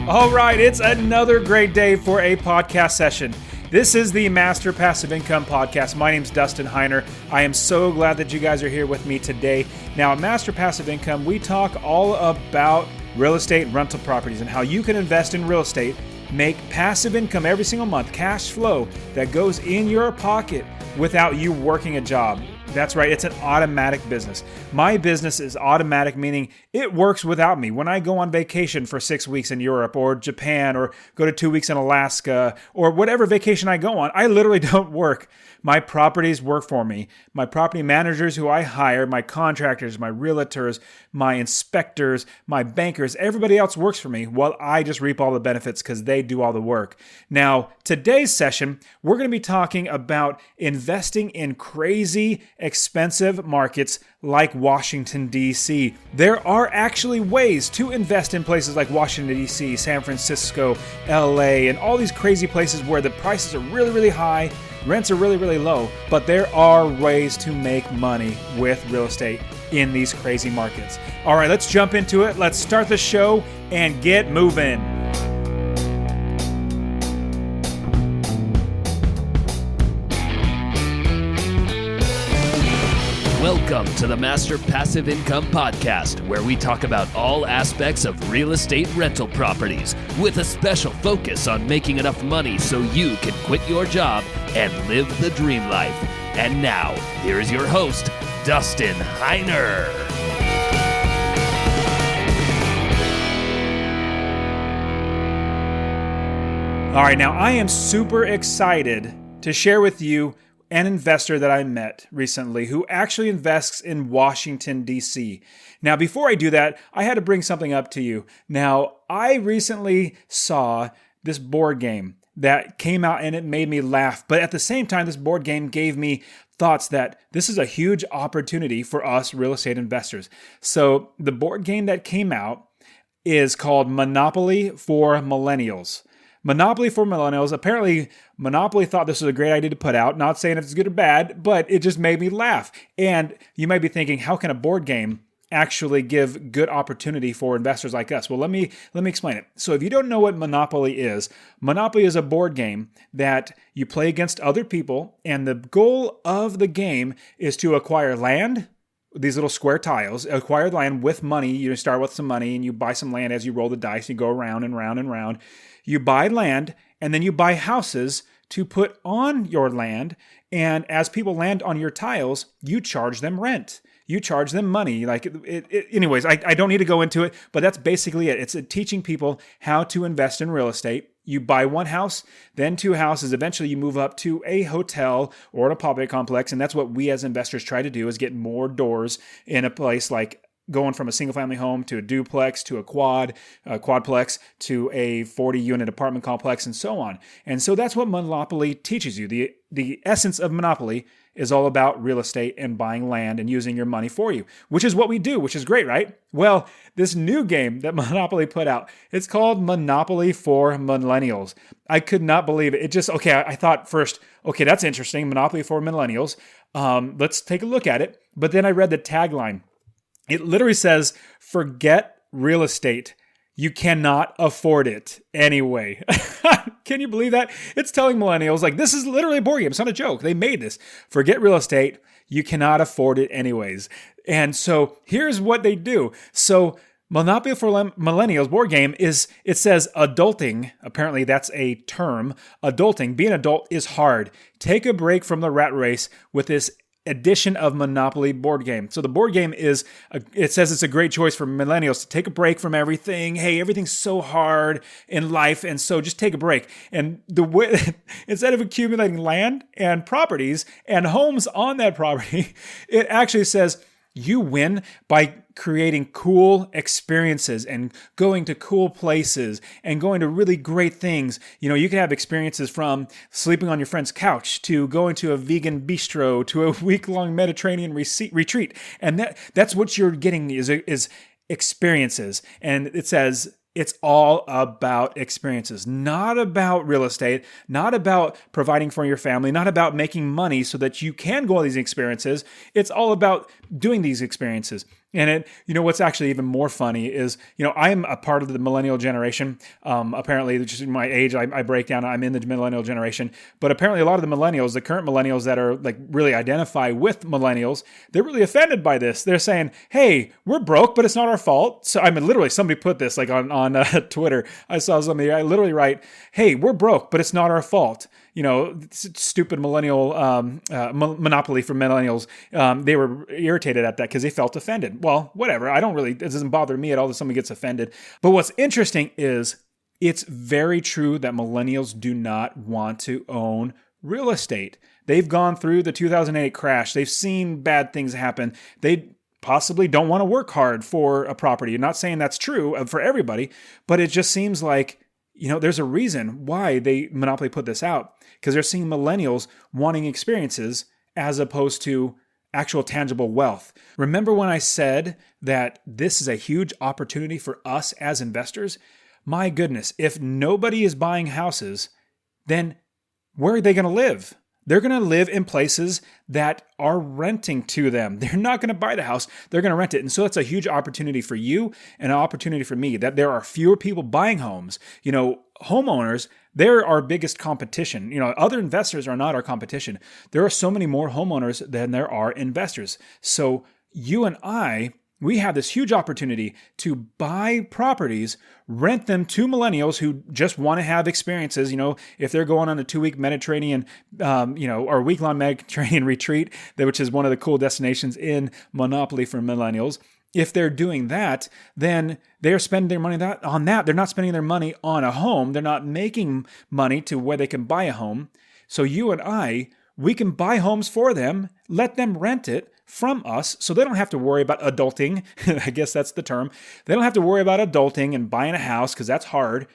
All right, it's another great day for a podcast session. This is the Master Passive Income Podcast. My name's Dustin Heiner. I am so glad that you guys are here with me today. Now, at Master Passive Income, we talk all about real estate and rental properties and how you can invest in real estate, make passive income every single month, cash flow that goes in your pocket without you working a job. That's right, it's an automatic business. My business is automatic, meaning it works without me. When I go on vacation for 6 weeks in Europe or Japan or go to 2 weeks in Alaska or whatever vacation I go on, I literally don't work. My properties work for me. My property managers who I hire, my contractors, my realtors, my inspectors, my bankers, everybody else works for me while I just reap all the benefits because they do all the work. Now, today's session, we're going to be talking about investing in crazy, expensive markets like Washington, D.C. There are actually ways to invest in places like Washington, D.C., San Francisco, L.A., and all these crazy places where the prices are really, really high, rents are really, really low, but there are ways to make money with real estate in these crazy markets. All right, let's jump into it. Let's start the show and get moving. Welcome to the Master Passive Income Podcast, where we talk about all aspects of real estate rental properties with a special focus on making enough money so you can quit your job and live the dream life. And now, here is your host, Dustin Heiner. All right, now I am super excited to share with you an investor that I met recently who actually invests in Washington, D.C. Now, before I do that, I had to bring something up to you. Now, I recently saw this board game that came out and it made me laugh. But at the same time, this board game gave me thoughts that this is a huge opportunity for us real estate investors. So the board game that came out is called Monopoly for Millennials. Monopoly for Millennials. Apparently, Monopoly thought this was a great idea to put out. Not saying if it's good or bad, but it just made me laugh. And you might be thinking, how can a board game actually give good opportunity for investors like us? Well, let me explain it. So if you don't know what Monopoly is a board game that you play against other people, and the goal of the game is to acquire land, these little square tiles, acquire land with money. You start with some money and you buy some land as you roll the dice. You go around and round and round. You buy land and then you buy houses to put on your land. And as people land on your tiles, you charge them rent. You charge them money. Anyways, I don't need to go into it, but that's basically it. It's teaching people how to invest in real estate. You buy one house, then two houses. Eventually, you move up to a hotel or an apartment complex, and that's what we as investors try to do: is get more doors in a place, like going from a single-family home to a duplex to a quadplex to a 40-unit apartment complex, and so on. And so that's what Monopoly teaches you. The essence of Monopoly is all about real estate and buying land and using your money for you, which is what we do, which is great, right? Well, this new game that Monopoly put out, it's called Monopoly for Millennials. I could not believe it. I thought first, okay, that's interesting, Monopoly for Millennials. Let's take a look at it. But then I read the tagline. It literally says, forget real estate. You cannot afford it anyway. Can you believe that? It's telling millennials, like, this is literally a board game. It's not a joke. They made this. Forget real estate. You cannot afford it anyways. And so here's what they do. So Monopoly for Millennials board game it says adulting. Apparently that's a term. Adulting, being an adult is hard. Take a break from the rat race with this edition of Monopoly board game. So the board game it says it's a great choice for millennials to take a break from everything. Hey, everything's so hard in life, and so just take a break. And the way, instead of accumulating land and properties and homes on that property, it actually says you win by creating cool experiences and going to cool places and going to really great things. You know, you can have experiences from sleeping on your friend's couch to going to a vegan bistro to a week-long Mediterranean retreat. And that's what you're getting is experiences. And it says it's all about experiences, not about real estate, not about providing for your family, not about making money so that you can go on these experiences. It's all about doing these experiences. And what's actually even more funny is, I'm a part of the millennial generation. Apparently, which is my age, I break down, I'm in the millennial generation. But apparently a lot of the millennials, the current millennials that are like really identify with millennials, they're really offended by this. They're saying, hey, we're broke, but it's not our fault. So I mean, literally somebody put this like on Twitter. I saw somebody, I literally write, hey, we're broke, but it's not our fault. Stupid millennial monopoly for millennials. They were irritated at that because they felt offended. Well, whatever. It doesn't bother me at all that somebody gets offended. But what's interesting is it's very true that millennials do not want to own real estate. They've gone through the 2008 crash. They've seen bad things happen. They possibly don't want to work hard for a property. I'm not saying that's true for everybody, but it just seems like there's a reason why they Monopoly put this out, because they're seeing millennials wanting experiences as opposed to actual tangible wealth. Remember when I said that this is a huge opportunity for us as investors? My goodness, if nobody is buying houses, then where are they going to live? They're going to live in places that are renting to them. They're not going to buy the house. They're going to rent it. And so it's a huge opportunity for you and an opportunity for me that there are fewer people buying homes. Homeowners, they're our biggest competition. Other investors are not our competition. There are so many more homeowners than there are investors. So you and I, we have this huge opportunity to buy properties, rent them to millennials who just want to have experiences. If they're going on a 2-week Mediterranean, or week-long Mediterranean retreat, which is one of the cool destinations in Monopoly for millennials. If they're doing that, then they're spending their money on that. They're not spending their money on a home. They're not making money to where they can buy a home. So you and I, we can buy homes for them, let them rent it from us, so they don't have to worry about adulting. I guess that's the term. They don't have to worry about adulting and buying a house because that's hard.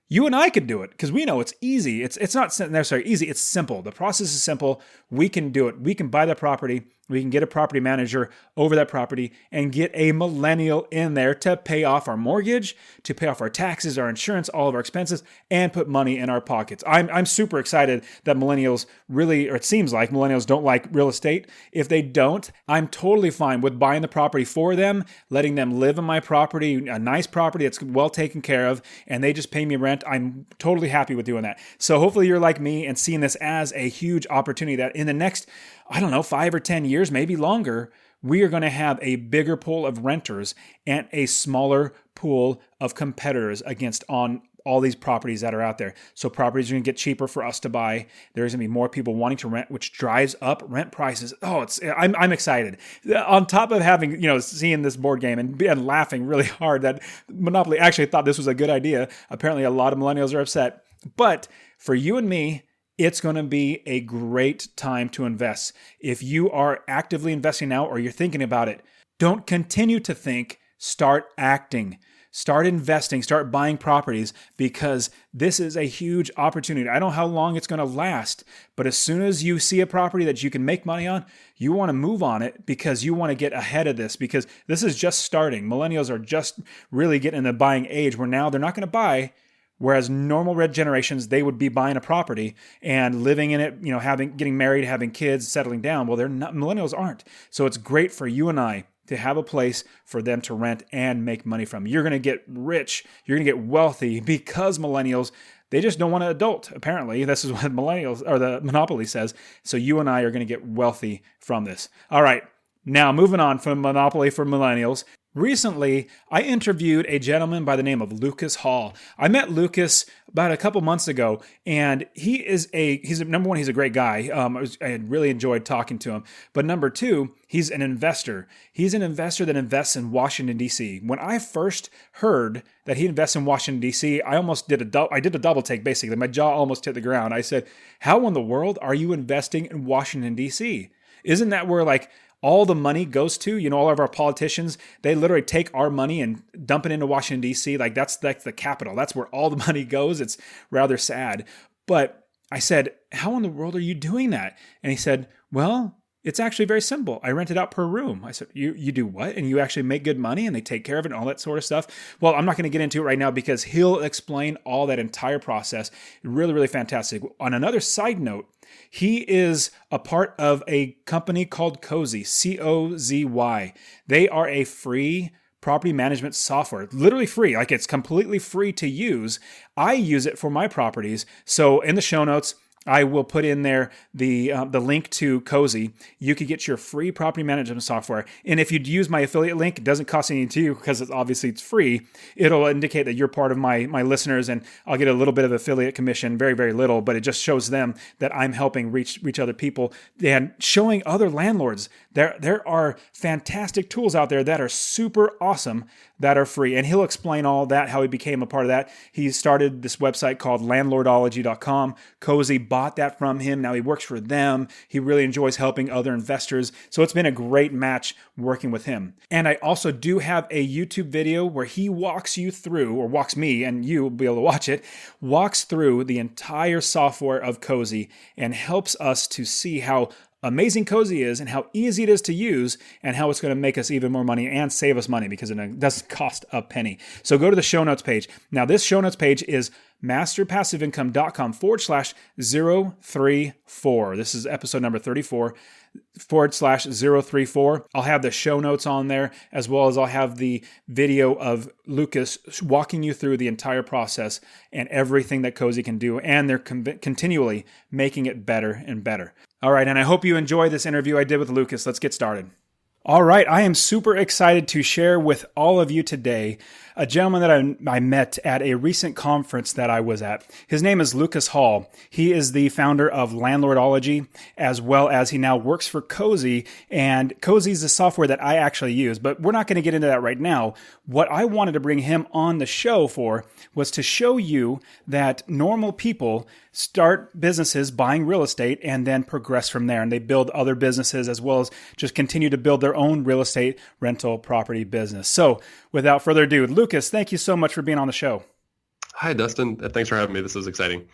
You and I could do it because we know it's easy. It's not necessarily easy. It's simple. The process is simple. We can do it. We can buy the property. We can get a property manager over that property and get a millennial in there to pay off our mortgage, to pay off our taxes, our insurance, all of our expenses, and put money in our pockets. I'm super excited that millennials really, or it seems like millennials don't like real estate. If they don't, I'm totally fine with buying the property for them, letting them live in my property, a nice property that's well taken care of, and they just pay me rent. I'm totally happy with doing that. So hopefully you're like me and seeing this as a huge opportunity that in the next 5 or 10 years, maybe longer, we are going to have a bigger pool of renters and a smaller pool of competitors against on all these properties that are out there. So properties are going to get cheaper for us to buy. There's going to be more people wanting to rent, which drives up rent prices. I'm excited. On top of having, seeing this board game and laughing really hard that Monopoly actually thought this was a good idea. Apparently a lot of millennials are upset. But for you and me, it's going to be a great time to invest. If you are actively investing now or you're thinking about it, don't continue to think, start acting. Start investing, start buying properties because this is a huge opportunity. I don't know how long it's going to last, but as soon as you see a property that you can make money on, you want to move on it because you want to get ahead of this because this is just starting. Millennials are just really getting in the buying age where now they're not going to buy. Whereas normal red generations, they would be buying a property and living in it, getting married, having kids, settling down. Well, they're not, millennials aren't. So it's great for you and I to have a place for them to rent and make money from. You're going to get rich. You're going to get wealthy because millennials, they just don't want to adult. Apparently, this is what millennials or the Monopoly says. So you and I are going to get wealthy from this. All right. Now, moving on from Monopoly for millennials. Recently, I interviewed a gentleman by the name of Lucas Hall. I met Lucas about a couple months ago, and he's number one, he's a great guy. I had really enjoyed talking to him. But number two, he's an investor. He's an investor that invests in Washington, D.C. When I first heard that he invests in Washington, D.C., I did a double take, basically. My jaw almost hit the ground. I said, how in the world are you investing in Washington, D.C.? Isn't that where all the money goes to, all of our politicians, they literally take our money and dump it into Washington, D.C. That's the capital. That's where all the money goes. It's rather sad. But I said, how in the world are you doing that? And he said, well, It's actually very simple. I rent it out per room. I said, you do what? And you actually make good money and they take care of it and all that sort of stuff. Well, I'm not going to get into it right now because he'll explain all that entire process. Really, really fantastic. On another side note, he is a part of a company called Cozy, Cozy. They are a free property management software, literally free. Like, it's completely free to use. I use it for my properties. So in the show notes, I will put in there the link to Cozy. You could get your free property management software. And if you'd use my affiliate link, it doesn't cost anything to you because it's free. It'll indicate that you're part of my listeners, and I'll get a little bit of affiliate commission, very, very little, but it just shows them that I'm helping reach other people and showing other landlords. There are fantastic tools out there that are super awesome that are free. And he'll explain all that, how he became a part of that. He started this website called Landlordology.com. Cozy bought that from him. Now he works for them. He really enjoys helping other investors. So it's been a great match working with him. And I also do have a YouTube video where he walks you through, or walks me, and you will be able to watch it, walks through the entire software of Cozy and helps us to see how amazing Cozy is and how easy it is to use and how it's going to make us even more money and save us money because it doesn't cost a penny. So go to the show notes page. Now, this show notes page is masterpassiveincome.com/034. This is episode number 34 /034. I'll have the show notes on there, as well as I'll have the video of Lucas walking you through the entire process and everything that Cozy can do. And they're continually making it better and better. All right, and I hope you enjoy this interview I did with Lucas. Let's get started. All right, I am super excited to share with all of you today a gentleman that I met at a recent conference that I was at. His name is Lucas Hall. He is the founder of Landlordology, as well as he now works for Cozy. And Cozy is the software that I actually use, but we're not going to get into that right now. What I wanted to bring him on the show for was to show you that normal people start businesses buying real estate and then progress from there. And they build other businesses as well as just continue to build their own real estate rental property business. So without further ado, Lucas, thank you so much for being on the show. Hi, Dustin. Thanks for having me. This is exciting.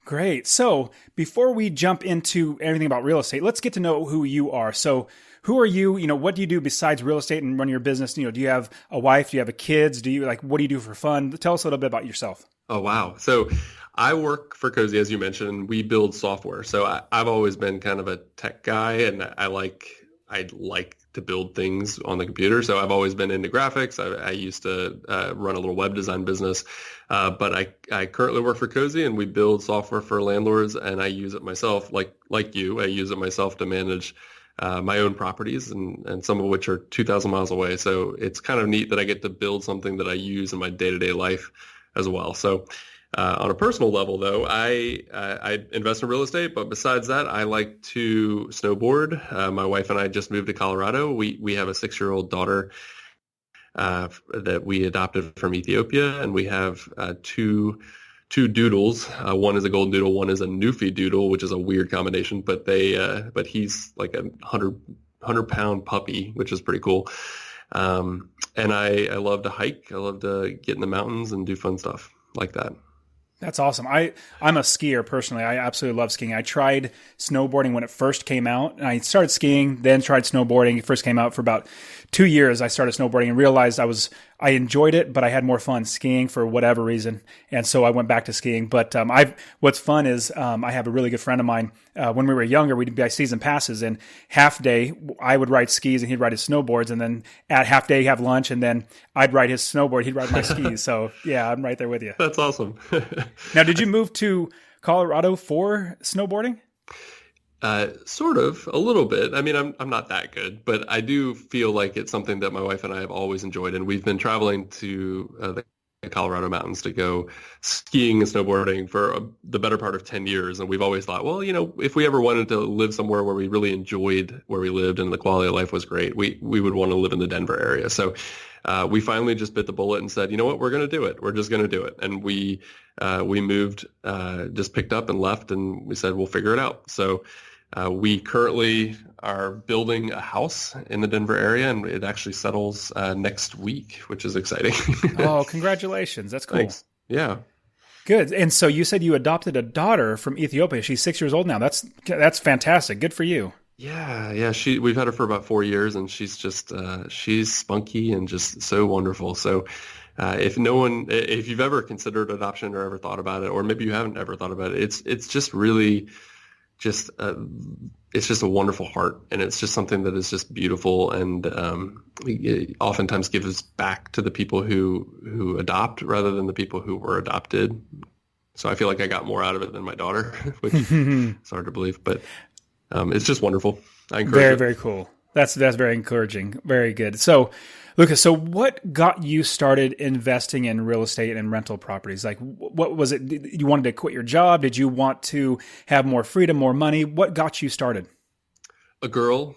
Great. So before we jump into everything about real estate, let's get to know who you are. So who are you? What do you do besides real estate and run your business? Do you have a wife? Do you have kids? What do you do for fun? Tell us a little bit about yourself. Oh, wow. So I work for Cozy, as you mentioned. We build software. So I've always been kind of a tech guy, and I like to build things on the computer. So I've always been into graphics. I used to run a little web design business, but I currently work for Cozy, and we build software for landlords, and I use it myself, like you. I use it myself to manage my own properties, and some of which are 2,000 miles away. So it's kind of neat that I get to build something that I use in my day-to-day life as well. So on a personal level, though, I invest in real estate, but besides that, I like to snowboard. My wife and I just moved to Colorado. We have a 6-year-old daughter that we adopted from Ethiopia, and we have two doodles. One is a golden doodle, one is a Newfie doodle, which is a weird combination, but he's like a 100-pound puppy, which is pretty cool. And I love to hike. I love to get in the mountains and do fun stuff like that. That's awesome. I'm a skier personally. I absolutely love skiing. I tried snowboarding when it first came out. And I started skiing, then tried snowboarding. It first came out for about 2 years. I started snowboarding and realized I enjoyed it, but I had more fun skiing for whatever reason. And so I went back to skiing. But what's fun is I have a really good friend of mine. When we were younger, we'd buy season passes, and half day I would ride skis and he'd ride his snowboards. And then at half day, have lunch, and then I'd ride his snowboard. He'd ride my skis. So yeah, I'm right there with you. That's awesome. Now, did you move to Colorado for snowboarding? Sort of, a little bit. I mean, I'm not that good, but I do feel like it's something that my wife and I have always enjoyed. And we've been traveling to the Colorado mountains to go skiing and snowboarding for the better part of 10 years. And we've always thought, well, if we ever wanted to live somewhere where we really enjoyed where we lived and the quality of life was great, we would want to live in the Denver area. So we finally just bit the bullet and said, you know what, we're going to do it. We're just going to do it. And we moved, just picked up and left, and we said, we'll figure it out. So we currently are building a house in the Denver area, and it actually settles next week, which is exciting. Oh, congratulations. That's cool. Thanks. Yeah. Good. And so you said you adopted a daughter from Ethiopia. She's 6 years old now. That's fantastic. Good for you. Yeah. We've had her for about 4 years, and she's just she's spunky and just so wonderful. So if you've ever considered adoption or ever thought about it, or maybe you haven't ever thought about it, it's just really just it's just a wonderful heart, and it's just something that is just beautiful, and it oftentimes gives back to the people who adopt rather than the people who were adopted. So I feel like I got more out of it than my daughter, which is hard to believe, but it's just wonderful. I encourage Very, it. very cool. That's very encouraging. Very good. So, Lucas, so what got you started investing in real estate and rental properties? Like, what was it? You wanted to quit your job? Did you want to have more freedom, more money? What got you started? A girl.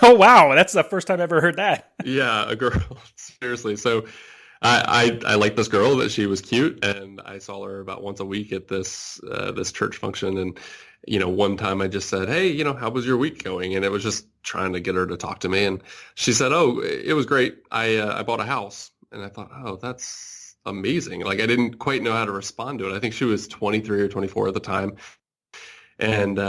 Oh, wow. That's the first time I've ever heard that. Yeah, a girl. Seriously. So I liked this girl, that she was cute, and I saw her about once a week at this church function. And one time I just said, "Hey, how was your week going?" And it was just trying to get her to talk to me. And she said, "Oh, it was great. I bought a house." And I thought, "Oh, that's amazing." Like, I didn't quite know how to respond to it. I think she was 23 or 24 at the time, and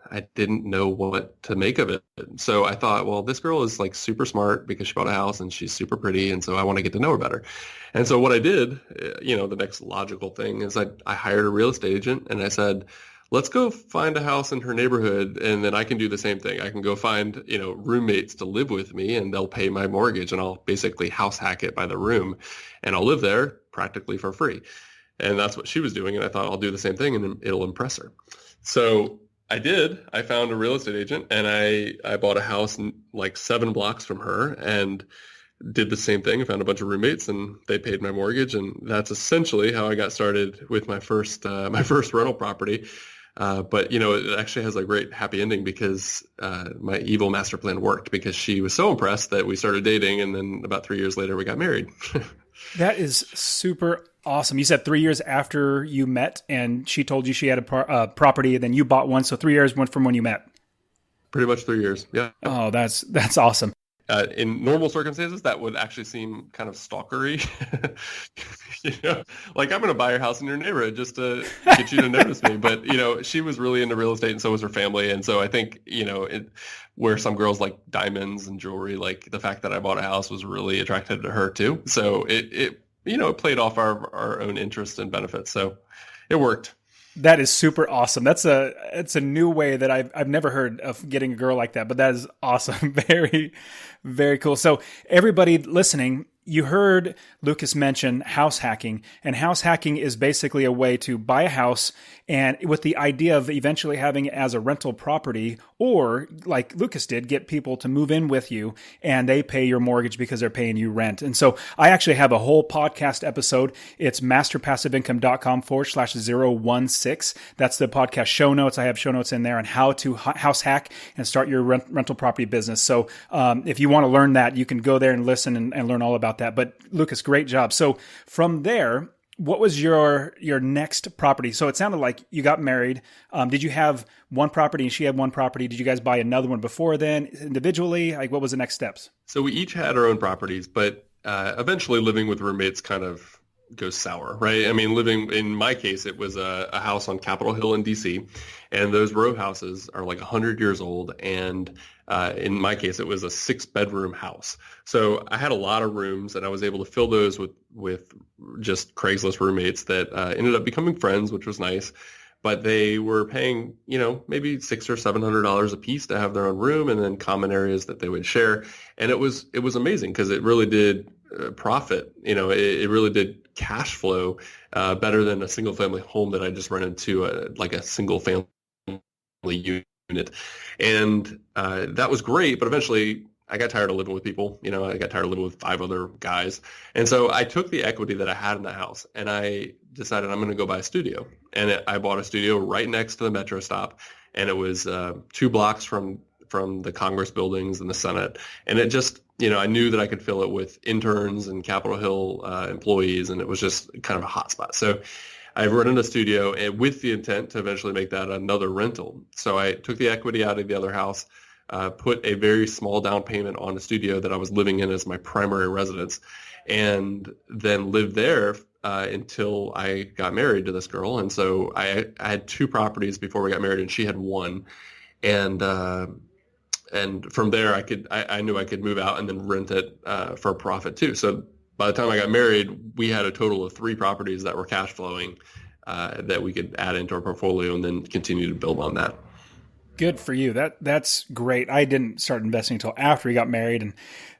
I didn't know what to make of it. So I thought, well, this girl is like super smart because she bought a house and she's super pretty, and so I want to get to know her better. And so what I did, the next logical thing is I hired a real estate agent, and I said, let's go find a house in her neighborhood, and then I can do the same thing. I can go find, roommates to live with me, and they'll pay my mortgage, and I'll basically house hack it by the room, and I'll live there practically for free. And that's what she was doing, and I thought I'll do the same thing, and it'll impress her. So I did. I found a real estate agent, and I bought a house like 7 blocks from her, and did the same thing. I found a bunch of roommates, and they paid my mortgage, and that's essentially how I got started with my first rental property. But it actually has a great happy ending because my evil master plan worked, because she was so impressed that we started dating, and then about 3 years later we got married. That is super awesome. You said 3 years after you met, and she told you she had a property, and then you bought one. So 3 years went from when you met. Pretty much 3 years. Yeah. Oh, that's awesome. In normal circumstances, that would actually seem kind of stalkery. Like, I'm going to buy your house in your neighborhood just to get you to notice me. But, she was really into real estate, and so was her family. And so I think, where some girls like diamonds and jewelry, like the fact that I bought a house was really attractive to her too. So it played off our own interests and benefits. So it worked. That is super awesome. It's a new way that I've never heard of getting a girl like that, but that is awesome. Very, very cool. So everybody listening, you heard Lucas mention house hacking, and house hacking is basically a way to buy a house and with the idea of eventually having it as a rental property, or like Lucas did, get people to move in with you and they pay your mortgage because they're paying you rent. And so I actually have a whole podcast episode. It's masterpassiveincome.com/016. That's the podcast show notes. I have show notes in there on how to house hack and start your rental property business. So if you want to learn that, you can go there and listen and learn all about that. But Lucas, great job. So from there, what was your next property? So it sounded like you got married. Did you have one property and she had one property? Did you guys buy another one before then individually? Like, what was the next steps? So we each had our own properties, but eventually living with roommates kind of goes sour, right? I mean, in my case, it was a house on Capitol Hill in DC, and those row houses are like 100 years old. And in my case, it was a 6-bedroom house. So I had a lot of rooms, and I was able to fill those with just Craigslist roommates that ended up becoming friends, which was nice. But they were paying, maybe $600 or $700 a piece to have their own room, and then common areas that they would share. And it was amazing because it really did profit. It really did cash flow better than a single family home that I just rent into like a single family unit. And that was great, but eventually I got tired of living with people. I got tired of living with 5 other guys. And so I took the equity that I had in the house, and I decided I'm going to go buy a studio. And I bought a studio right next to the metro stop, and it was 2 blocks from the Congress buildings and the Senate. And it just, I knew that I could fill it with interns and Capitol Hill employees, and it was just kind of a hot spot. So I rented a studio, and with the intent to eventually make that another rental. So I took the equity out of the other house, put a very small down payment on a studio that I was living in as my primary residence, and then lived there until I got married to this girl. And so I had 2 properties before we got married, and she had 1. And from there, I knew I could move out and then rent it for a profit too. So by the time I got married, we had a total of 3 properties that were cash flowing that we could add into our portfolio and then continue to build on that. Good for you. That's great. I didn't start investing until after we got married, and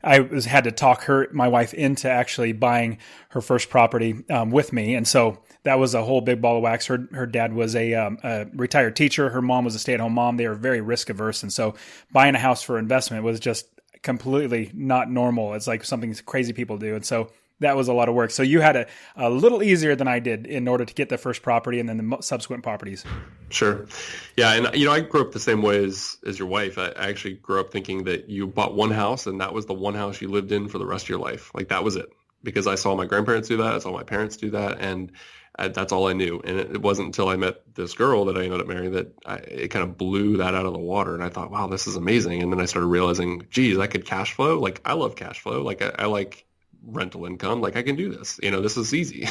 had to talk my wife, into actually buying her first property with me, and so that was a whole big ball of wax. Her dad was a retired teacher. Her mom was a stay-at-home mom. They were very risk averse, and so buying a house for investment was just completely not normal. It's like something crazy people do, and so that was a lot of work. So you had a little easier than I did in order to get the first property and then the subsequent properties. Sure. Yeah. And, I grew up the same way as your wife. I actually grew up thinking that you bought one house and that was the one house you lived in for the rest of your life. Like that was it. Because I saw my grandparents do that. I saw my parents do that. And that's all I knew. And it wasn't until I met this girl that I ended up marrying that it kind of blew that out of the water. And I thought, wow, this is amazing. And then I started realizing, geez, I could cash flow. Like I love cash flow. Like I like rental income. Like I can do this, this is easy.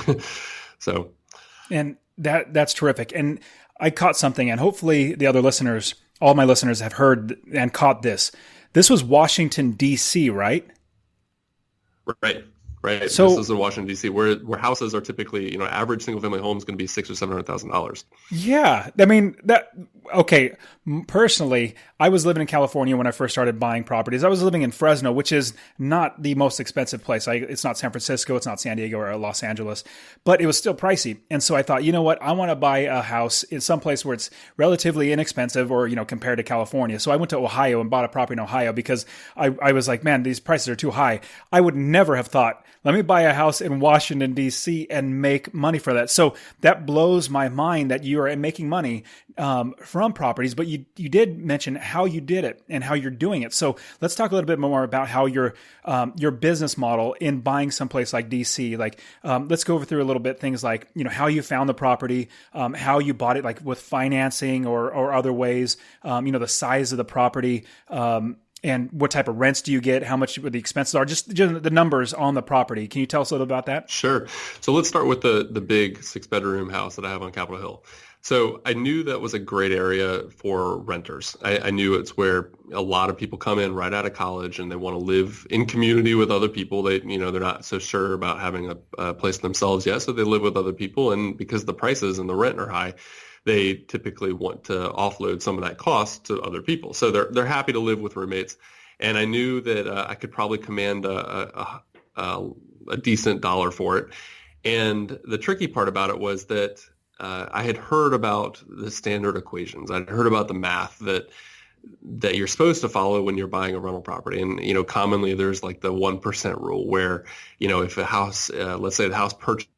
So. And that's terrific. And I caught something, and hopefully the other listeners, all my listeners, have heard and caught this. This was Washington, D.C., right? Right. So this is in Washington, D.C., where houses are typically, average single family home is going to be $600,000 or $700,000. Yeah. I mean, okay. Personally, I was living in California when I first started buying properties. I was living in Fresno, which is not the most expensive place. It's not San Francisco, it's not San Diego or Los Angeles, but it was still pricey. And so I thought, you know what? I want to buy a house in some place where it's relatively inexpensive or, compared to California. So I went to Ohio and bought a property in Ohio because I was like, man, these prices are too high. I would never have thought, let me buy a house in Washington, D.C. and make money for that. So that blows my mind that you are making money from properties, but you did mention how you did it and how you're doing it. So let's talk a little bit more about how your business model in buying someplace like DC. Like let's go over through a little bit things like how you found the property, how you bought it, like with financing or other ways. The size of the property. And what type of rents do you get? How much the expenses are? Just the numbers on the property. Can you tell us a little about that? Sure. So let's start with the big 6-bedroom house that I have on Capitol Hill. So I knew that was a great area for renters. I knew it's where a lot of people come in right out of college and they want to live in community with other people. They're not so sure about having a place themselves yet, so they live with other people. And because the prices and the rent are high, they typically want to offload some of that cost to other people. So they're happy to live with roommates. And I knew that I could probably command a decent dollar for it. And the tricky part about it was that I had heard about the standard equations. I'd heard about the math that you're supposed to follow when you're buying a rental property. And, commonly there's like the 1% rule where, if a house, let's say the house purchase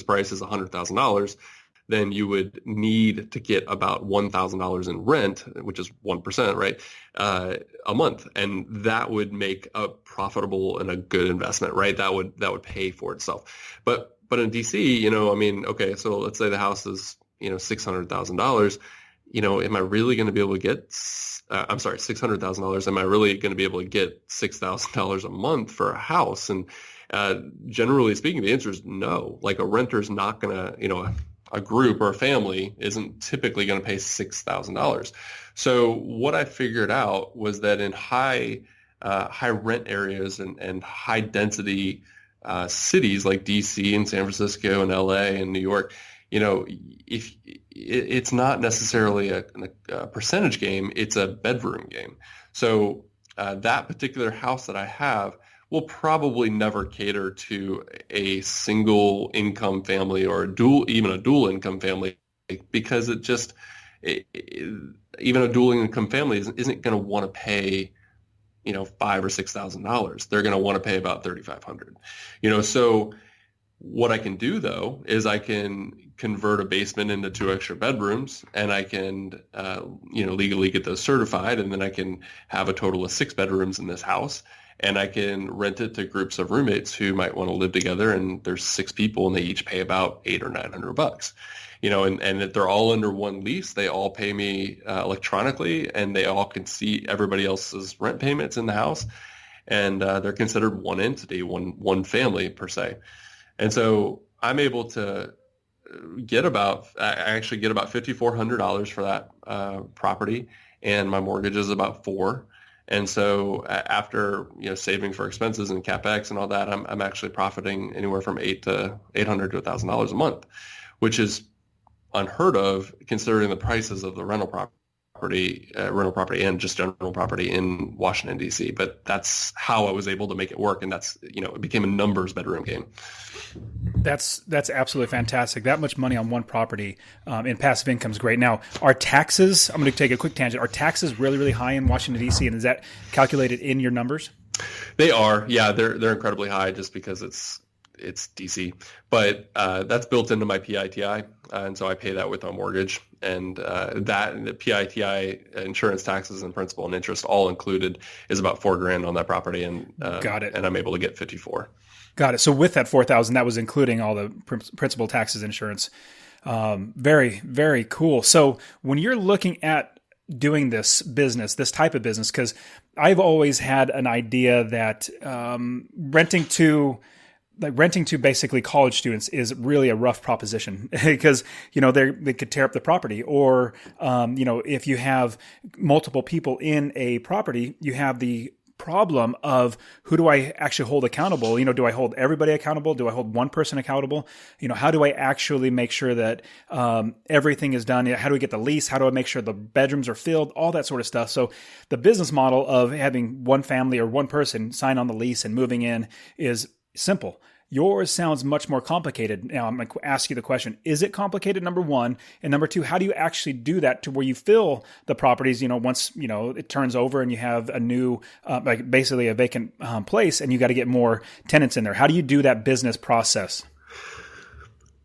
price is $100,000, then you would need to get about $1,000 in rent, which is 1%, right, a month, and that would make a profitable and a good investment, right? That would pay for itself. But in DC, okay, so let's say the house is $600,000. Am I really going to be able to get? $600,000. Am I really going to be able to get $6,000 a month for a house? And generally speaking, the answer is no. Like a renter's not going to, a group or a family isn't typically going to pay $6,000. So what I figured out was that in high rent areas and high density cities like DC and San Francisco and LA and New York, if it's not necessarily a percentage game, it's a bedroom game. So that particular house that I have will probably never cater to a single income family or even a dual income family, because even a dual income family isn't going to want to pay, $5,000 or $6,000. They're going to want to pay about $3,500. So what I can do though is I can convert a basement into 2 extra bedrooms, and I can, legally get those certified, and then I can have a total of 6 bedrooms in this house. And I can rent it to groups of roommates who might want to live together, and there's 6 people, and they each pay about $800 or $900. And if they're all under one lease, they all pay me electronically, and they all can see everybody else's rent payments in the house, and they're considered one entity, one family per se. And so I'm able to I actually get about $5,400 for that property. and my mortgage is about 4. And so after saving for expenses and capex and all that, I'm actually profiting anywhere from $800 to $1,000 a month, which is unheard of considering the prices of the rental property and just general property in Washington, D.C. But that's how I was able to make it work. And that's, it became a numbers bedroom game. That's absolutely fantastic. That much money on one property in passive income is great. Now, are taxes, I'm going to take a quick tangent, are taxes really, really high in Washington, D.C., and is that calculated in your numbers? They are. Yeah, they're incredibly high just because it's DC. But that's built into my PITI, and so I pay that with a mortgage. And the PITI insurance, taxes, and principal and interest all included is about $4,000 on that property, and Got it. And I'm able to get 54. Got it. So with that 4,000, that was including all the principal, taxes, insurance. Very, very cool. So when you're looking at doing this business, this type of business, because I've always had an idea that renting to basically college students is really a rough proposition because, they could tear up the property, or, if you have multiple people in a property, you have the problem of who do I actually hold accountable? Do I hold everybody accountable? Do I hold one person accountable? How do I actually make sure that everything is done? How do we get the lease? How do I make sure the bedrooms are filled? All that sort of stuff. So the business model of having one family or one person sign on the lease and moving in is simple. Yours sounds much more complicated. Now, I'm going to ask you the question, is it complicated, number one? And number two, how do you actually do that to where you fill the properties, once, it turns over and you have a new, basically a vacant place, and you got to get more tenants in there? How do you do that business process?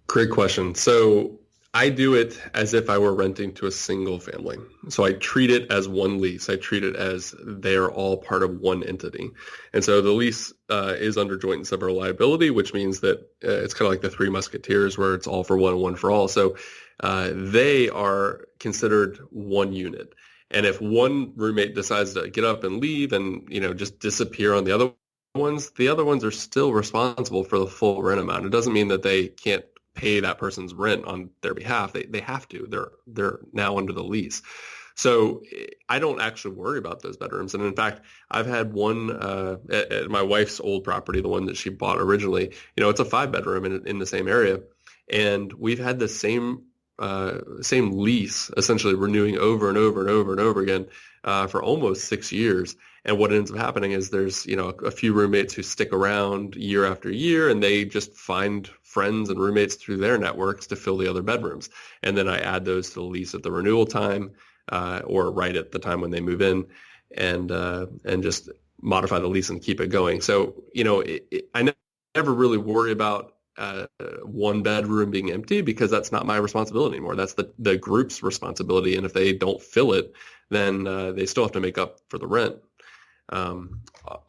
Great question. So I do it as if I were renting to a single family. So I treat it as one lease. I treat it as they are all part of one entity. And so the lease is under joint and several liability, which means that it's kind of like the Three Musketeers where it's all for one and one for all. So they are considered one unit. And if one roommate decides to get up and leave and, just disappear on the other ones are still responsible for the full rent amount. It doesn't mean that they can't pay that person's rent on their behalf. They have to. They're now under the lease. So I don't actually worry about those bedrooms. And in fact, I've had one at my wife's old property, the one that she bought originally. It's a 5-bedroom in the same area, and we've had the same lease essentially renewing over and over and over and over again for almost 6 years. And what ends up happening is there's a few roommates who stick around year after year, and they just find friends and roommates through their networks to fill the other bedrooms. And then I add those to the lease at the renewal time or right at the time when they move in, and just modify the lease and keep it going. So, I never really worry about one bedroom being empty because that's not my responsibility anymore. That's the group's responsibility. And if they don't fill it, then they still have to make up for the rent.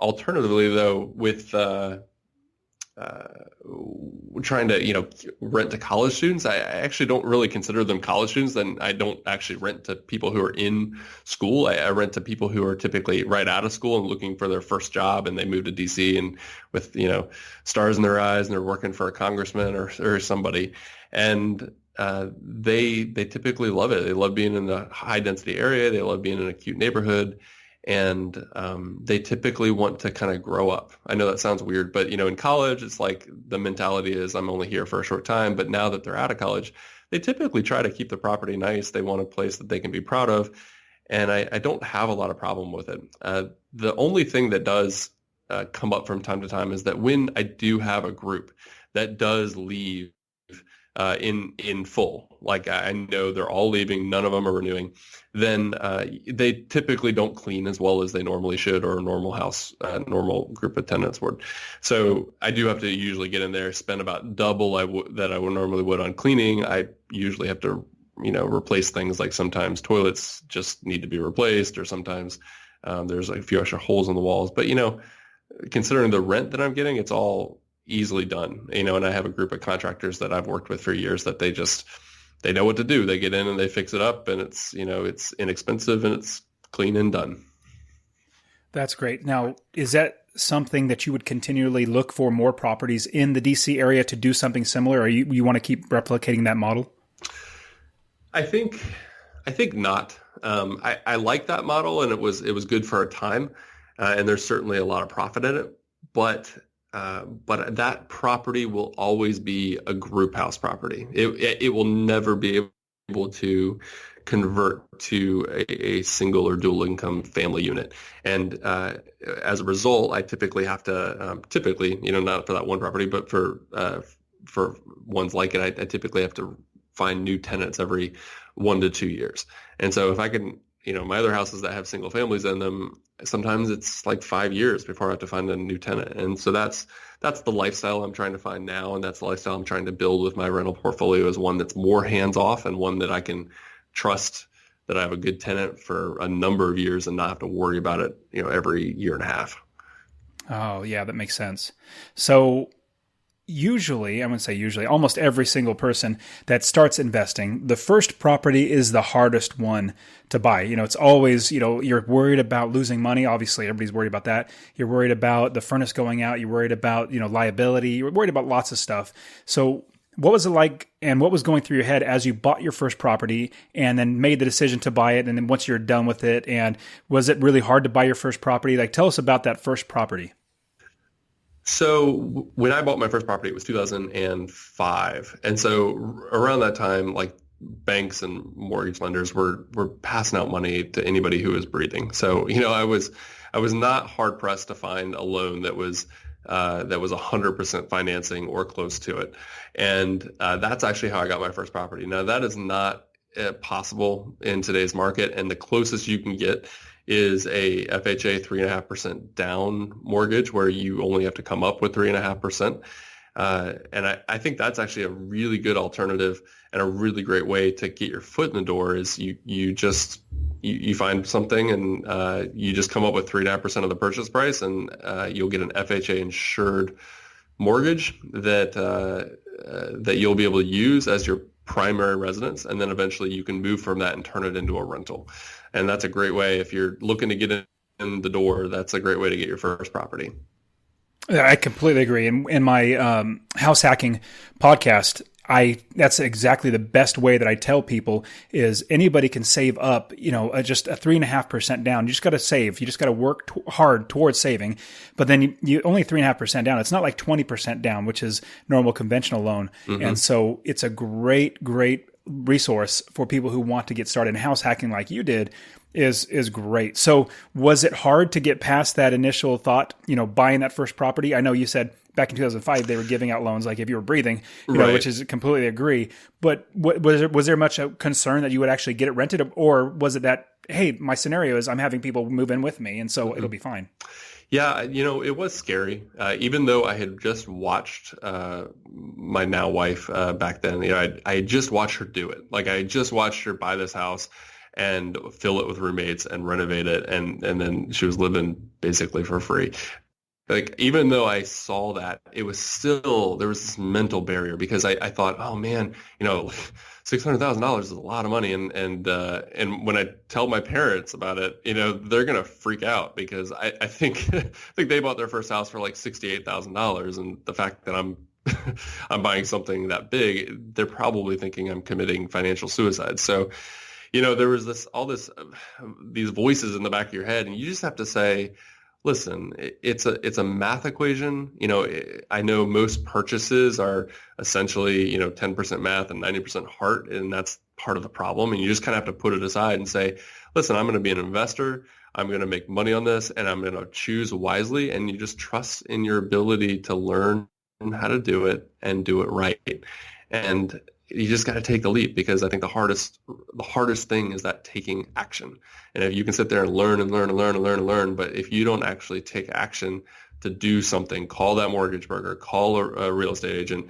Alternatively, though, with trying to rent to college students, I actually don't really consider them college students. Then I don't actually rent to people who are in school. I rent to people who are typically right out of school and looking for their first job, and they move to DC and with stars in their eyes, and they're working for a congressman or somebody, and they typically love it. They love being in a high density area. They love being in a cute neighborhood. And they typically want to kind of grow up. I know that sounds weird, but in college, it's like the mentality is I'm only here for a short time. But now that they're out of college, they typically try to keep the property nice. They want a place that they can be proud of. And I don't have a lot of problem with it. The only thing that does come up from time to time is that when I do have a group that does leave in full, like I know they're all leaving, none of them are renewing, then they typically don't clean as well as they normally should, or a normal house, normal group of tenants would. So I do have to usually get in there, spend about double that I would normally would on cleaning. I usually have to, replace things like sometimes toilets just need to be replaced, or sometimes there's a few extra holes in the walls. But, considering the rent that I'm getting, it's all easily done, and I have a group of contractors that I've worked with for years that they know what to do. They get in and they fix it up, and it's inexpensive and it's clean and done. That's great. Now, is that something that you would continually look for more properties in the DC area to do something similar, or you want to keep replicating that model? I think not. I like that model, and it was good for a time, and there's certainly a lot of profit in it. But that property will always be a group house property. It will never be able to convert to a single or dual income family unit. And as a result, I typically have to not for that one property, but for ones like it, I typically have to find new tenants every 1 to 2 years. And so if I can, my other houses that have single families in them, sometimes it's like 5 years before I have to find a new tenant. And so that's the lifestyle I'm trying to find now. And that's the lifestyle I'm trying to build with my rental portfolio, is one that's more hands off and one that I can trust that I have a good tenant for a number of years and not have to worry about it, every year and a half. Oh, yeah, that makes sense. So usually, I wouldn't say usually, almost every single person that starts investing, the first property is the hardest one to buy. It's always, you're worried about losing money. Obviously, everybody's worried about that. You're worried about the furnace going out. You're worried about, liability. You're worried about lots of stuff. So what was it like, and what was going through your head as you bought your first property and then made the decision to buy it? And then once you're done with it, and was it really hard to buy your first property? Like, tell us about that first property. So when I bought my first property, it was 2005. And so around that time, like, banks and mortgage lenders were passing out money to anybody who was breathing. So, I was not hard pressed to find a loan that was 100% financing or close to it. And that's actually how I got my first property. Now, that is not possible in today's market. And the closest you can get is a FHA 3.5% down mortgage, where you only have to come up with 3.5%. And I think that's actually a really good alternative and a really great way to get your foot in the door. Is you find something and you just come up with 3.5% of the purchase price, and you'll get an FHA insured mortgage that you'll be able to use as your primary residence, and then eventually you can move from that and turn it into a rental. And that's a great way, if you're looking to get in the door, that's a great way to get your first property. I completely agree. In my house hacking podcast, that's exactly the best way that I tell people is anybody can save up, just a 3.5% down. You just got to save. You just got to work hard towards saving. But then you only 3.5% down. It's not like 20% down, which is normal conventional loan. Mm-hmm. And so it's a great resource for people who want to get started. And house hacking, like you did, is great. So was it hard to get past that initial thought, buying that first property? I know you said back in 2005, they were giving out loans like if you were breathing, right, which is completely agree. But was there much a concern that you would actually get it rented, or was it that, hey, my scenario is I'm having people move in with me, and so it'll be fine? Yeah, it was scary. Even though I had just watched my now wife back then, I had just watched her do it. Like, I had just watched her buy this house and fill it with roommates and renovate it, and then she was living basically for free. Like, even though I saw that, it was still, there was this mental barrier, because I thought, oh man, $600,000 is a lot of money. And when I tell my parents about it, they're going to freak out, because I think they bought their first house for like $68,000. And the fact that I'm buying something that big, they're probably thinking I'm committing financial suicide. So, there was these voices in the back of your head, and you just have to say, listen, it's a math equation. I know most purchases are essentially, 10% math and 90% heart, and that's part of the problem. And you just kind of have to put it aside and say, listen, I'm going to be an investor. I'm going to make money on this, and I'm going to choose wisely. And you just trust in your ability to learn how to do it and do it right. And you just got to take the leap, because I think the hardest thing is that taking action. And if you can sit there and learn and learn and learn and learn and learn, but if you don't actually take action to do something, call that mortgage broker, call a real estate agent,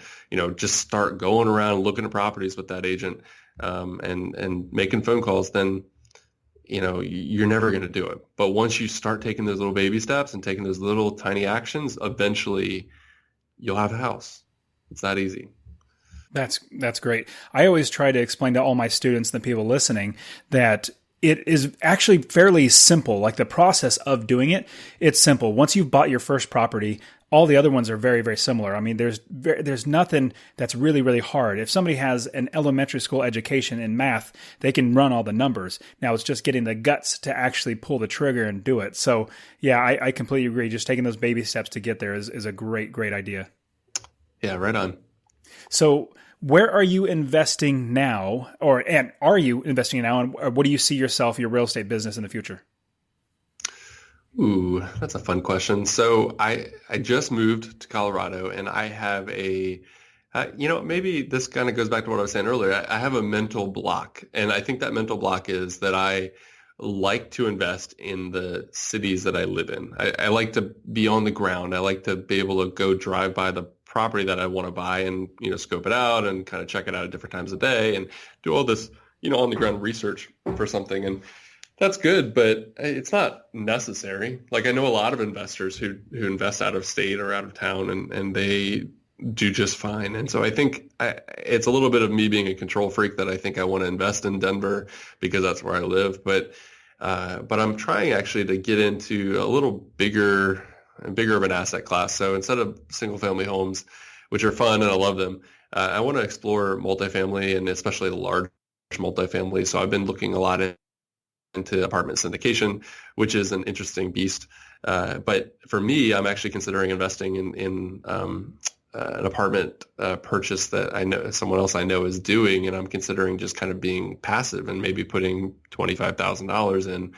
just start going around looking at properties with that agent, and making phone calls, then, you're never going to do it. But once you start taking those little baby steps and taking those little tiny actions, eventually you'll have a house. It's that easy. That's great. I always try to explain to all my students and the people listening that it is actually fairly simple. Like, the process of doing it, it's simple. Once you've bought your first property, all the other ones are very, very similar. I mean, there's nothing that's really, really hard. If somebody has an elementary school education in math, they can run all the numbers. Now it's just getting the guts to actually pull the trigger and do it. So yeah, I completely agree. Just taking those baby steps to get there is a great, great idea. Yeah, right on. So where are you investing now, and are you investing now, and what do you see yourself, your real estate business in the future? Ooh, that's a fun question. So I just moved to Colorado, and I have maybe this kind of goes back to what I was saying earlier. I have a mental block, and I think that mental block is that I like to invest in the cities that I live in. I like to be on the ground. I like to be able to go drive by the property that I want to buy and, scope it out and kind of check it out at different times of day and do all this, on the ground research for something. And that's good, but it's not necessary. Like, I know a lot of investors who invest out of state or out of town, and they do just fine. And so I think it's a little bit of me being a control freak that I think I want to invest in Denver because that's where I live. But I'm trying actually to get into a little bigger of an asset class. So instead of single family homes, which are fun and I love them, I want to explore multifamily, and especially the large multifamily. So I've been looking a lot into apartment syndication, which is an interesting beast. But for me, I'm actually considering investing in an apartment purchase that I know someone else I know is doing, and I'm considering just kind of being passive and maybe putting $25,000 in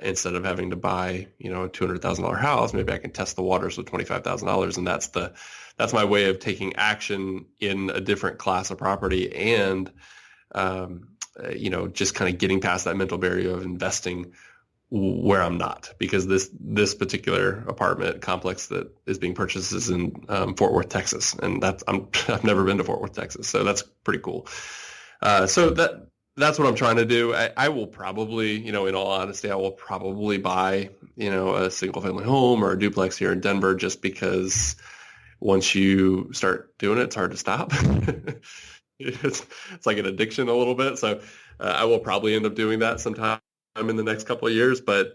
instead of having to buy, a $200,000 house. Maybe I can test the waters with $25,000, and that's my way of taking action in a different class of property and just kind of getting past that mental barrier of investing where I'm not, because this particular apartment complex that is being purchased is in Fort Worth, Texas, and I've never been to Fort Worth, Texas, so that's pretty cool. So that's what I'm trying to do. I will probably, in all honesty, I will probably buy, a single family home or a duplex here in Denver, just because once you start doing it, it's hard to stop. It's like an addiction a little bit. So I will probably end up doing that sometime in the next couple of years. But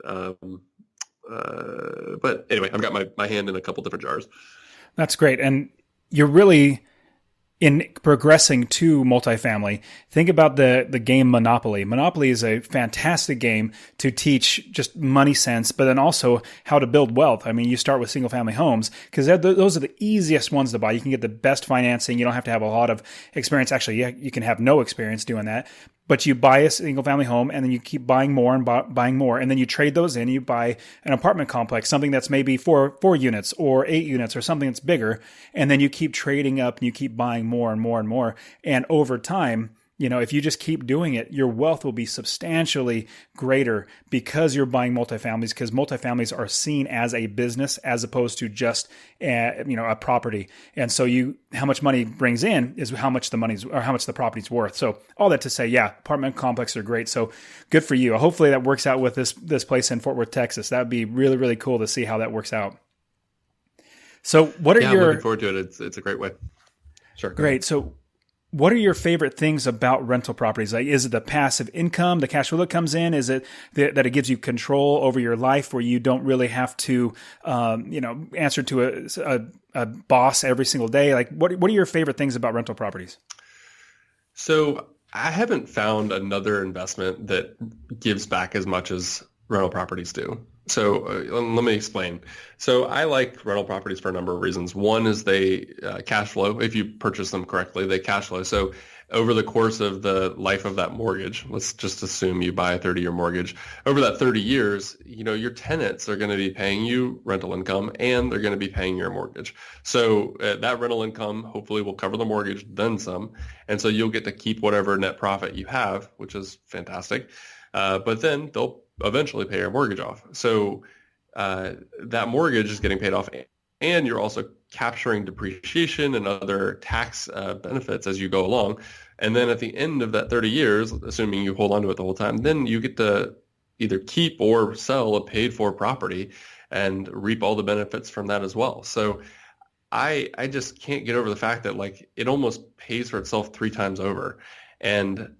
anyway, I've got my hand in a couple different jars. That's great. And you're really in progressing to multifamily. Think about the game Monopoly. Monopoly is a fantastic game to teach just money sense, but then also how to build wealth. I mean, you start with single family homes because those are the easiest ones to buy. You can get the best financing. You don't have to have a lot of experience. Actually, you can have no experience doing that. But you buy a single family home and then you keep buying more and buying more. And then you trade those in. You buy an apartment complex, something that's maybe four units or 8 units or something that's bigger. And then you keep trading up and you keep buying more and more and more. And over time, if you just keep doing it, your wealth will be substantially greater because you're buying multifamilies, because multifamilies are seen as a business as opposed to just a property. And so how much money brings in is how much the property's worth. So all that to say, yeah, apartment complexes are great. So good for you. Hopefully that works out with this place in Fort Worth, Texas. That would be really, really cool to see how that works out. So what are I'm looking forward to it. It's a great way. Sure. Great. So what are your favorite things about rental properties? Like, is it the passive income, the cash flow that comes in? Is it that it gives you control over your life where you don't really have to, answer to a boss every single day? Like, what are your favorite things about rental properties? So I haven't found another investment that gives back as much as rental properties do. So let me explain. So I like rental properties for a number of reasons. One is they cash flow. If you purchase them correctly, they cash flow. So over the course of the life of that mortgage, let's just assume you buy a 30-year mortgage. Over that 30 years, your tenants are going to be paying you rental income and they're going to be paying your mortgage. So that rental income hopefully will cover the mortgage, then some. And so you'll get to keep whatever net profit you have, which is fantastic. But then they'll eventually pay your mortgage off. So that mortgage is getting paid off, and you're also capturing depreciation and other tax benefits as you go along. And then at the end of that 30 years, assuming you hold on to it the whole time, then you get to either keep or sell a paid-for property and reap all the benefits from that as well. So I just can't get over the fact that it almost pays for itself 3 times over. And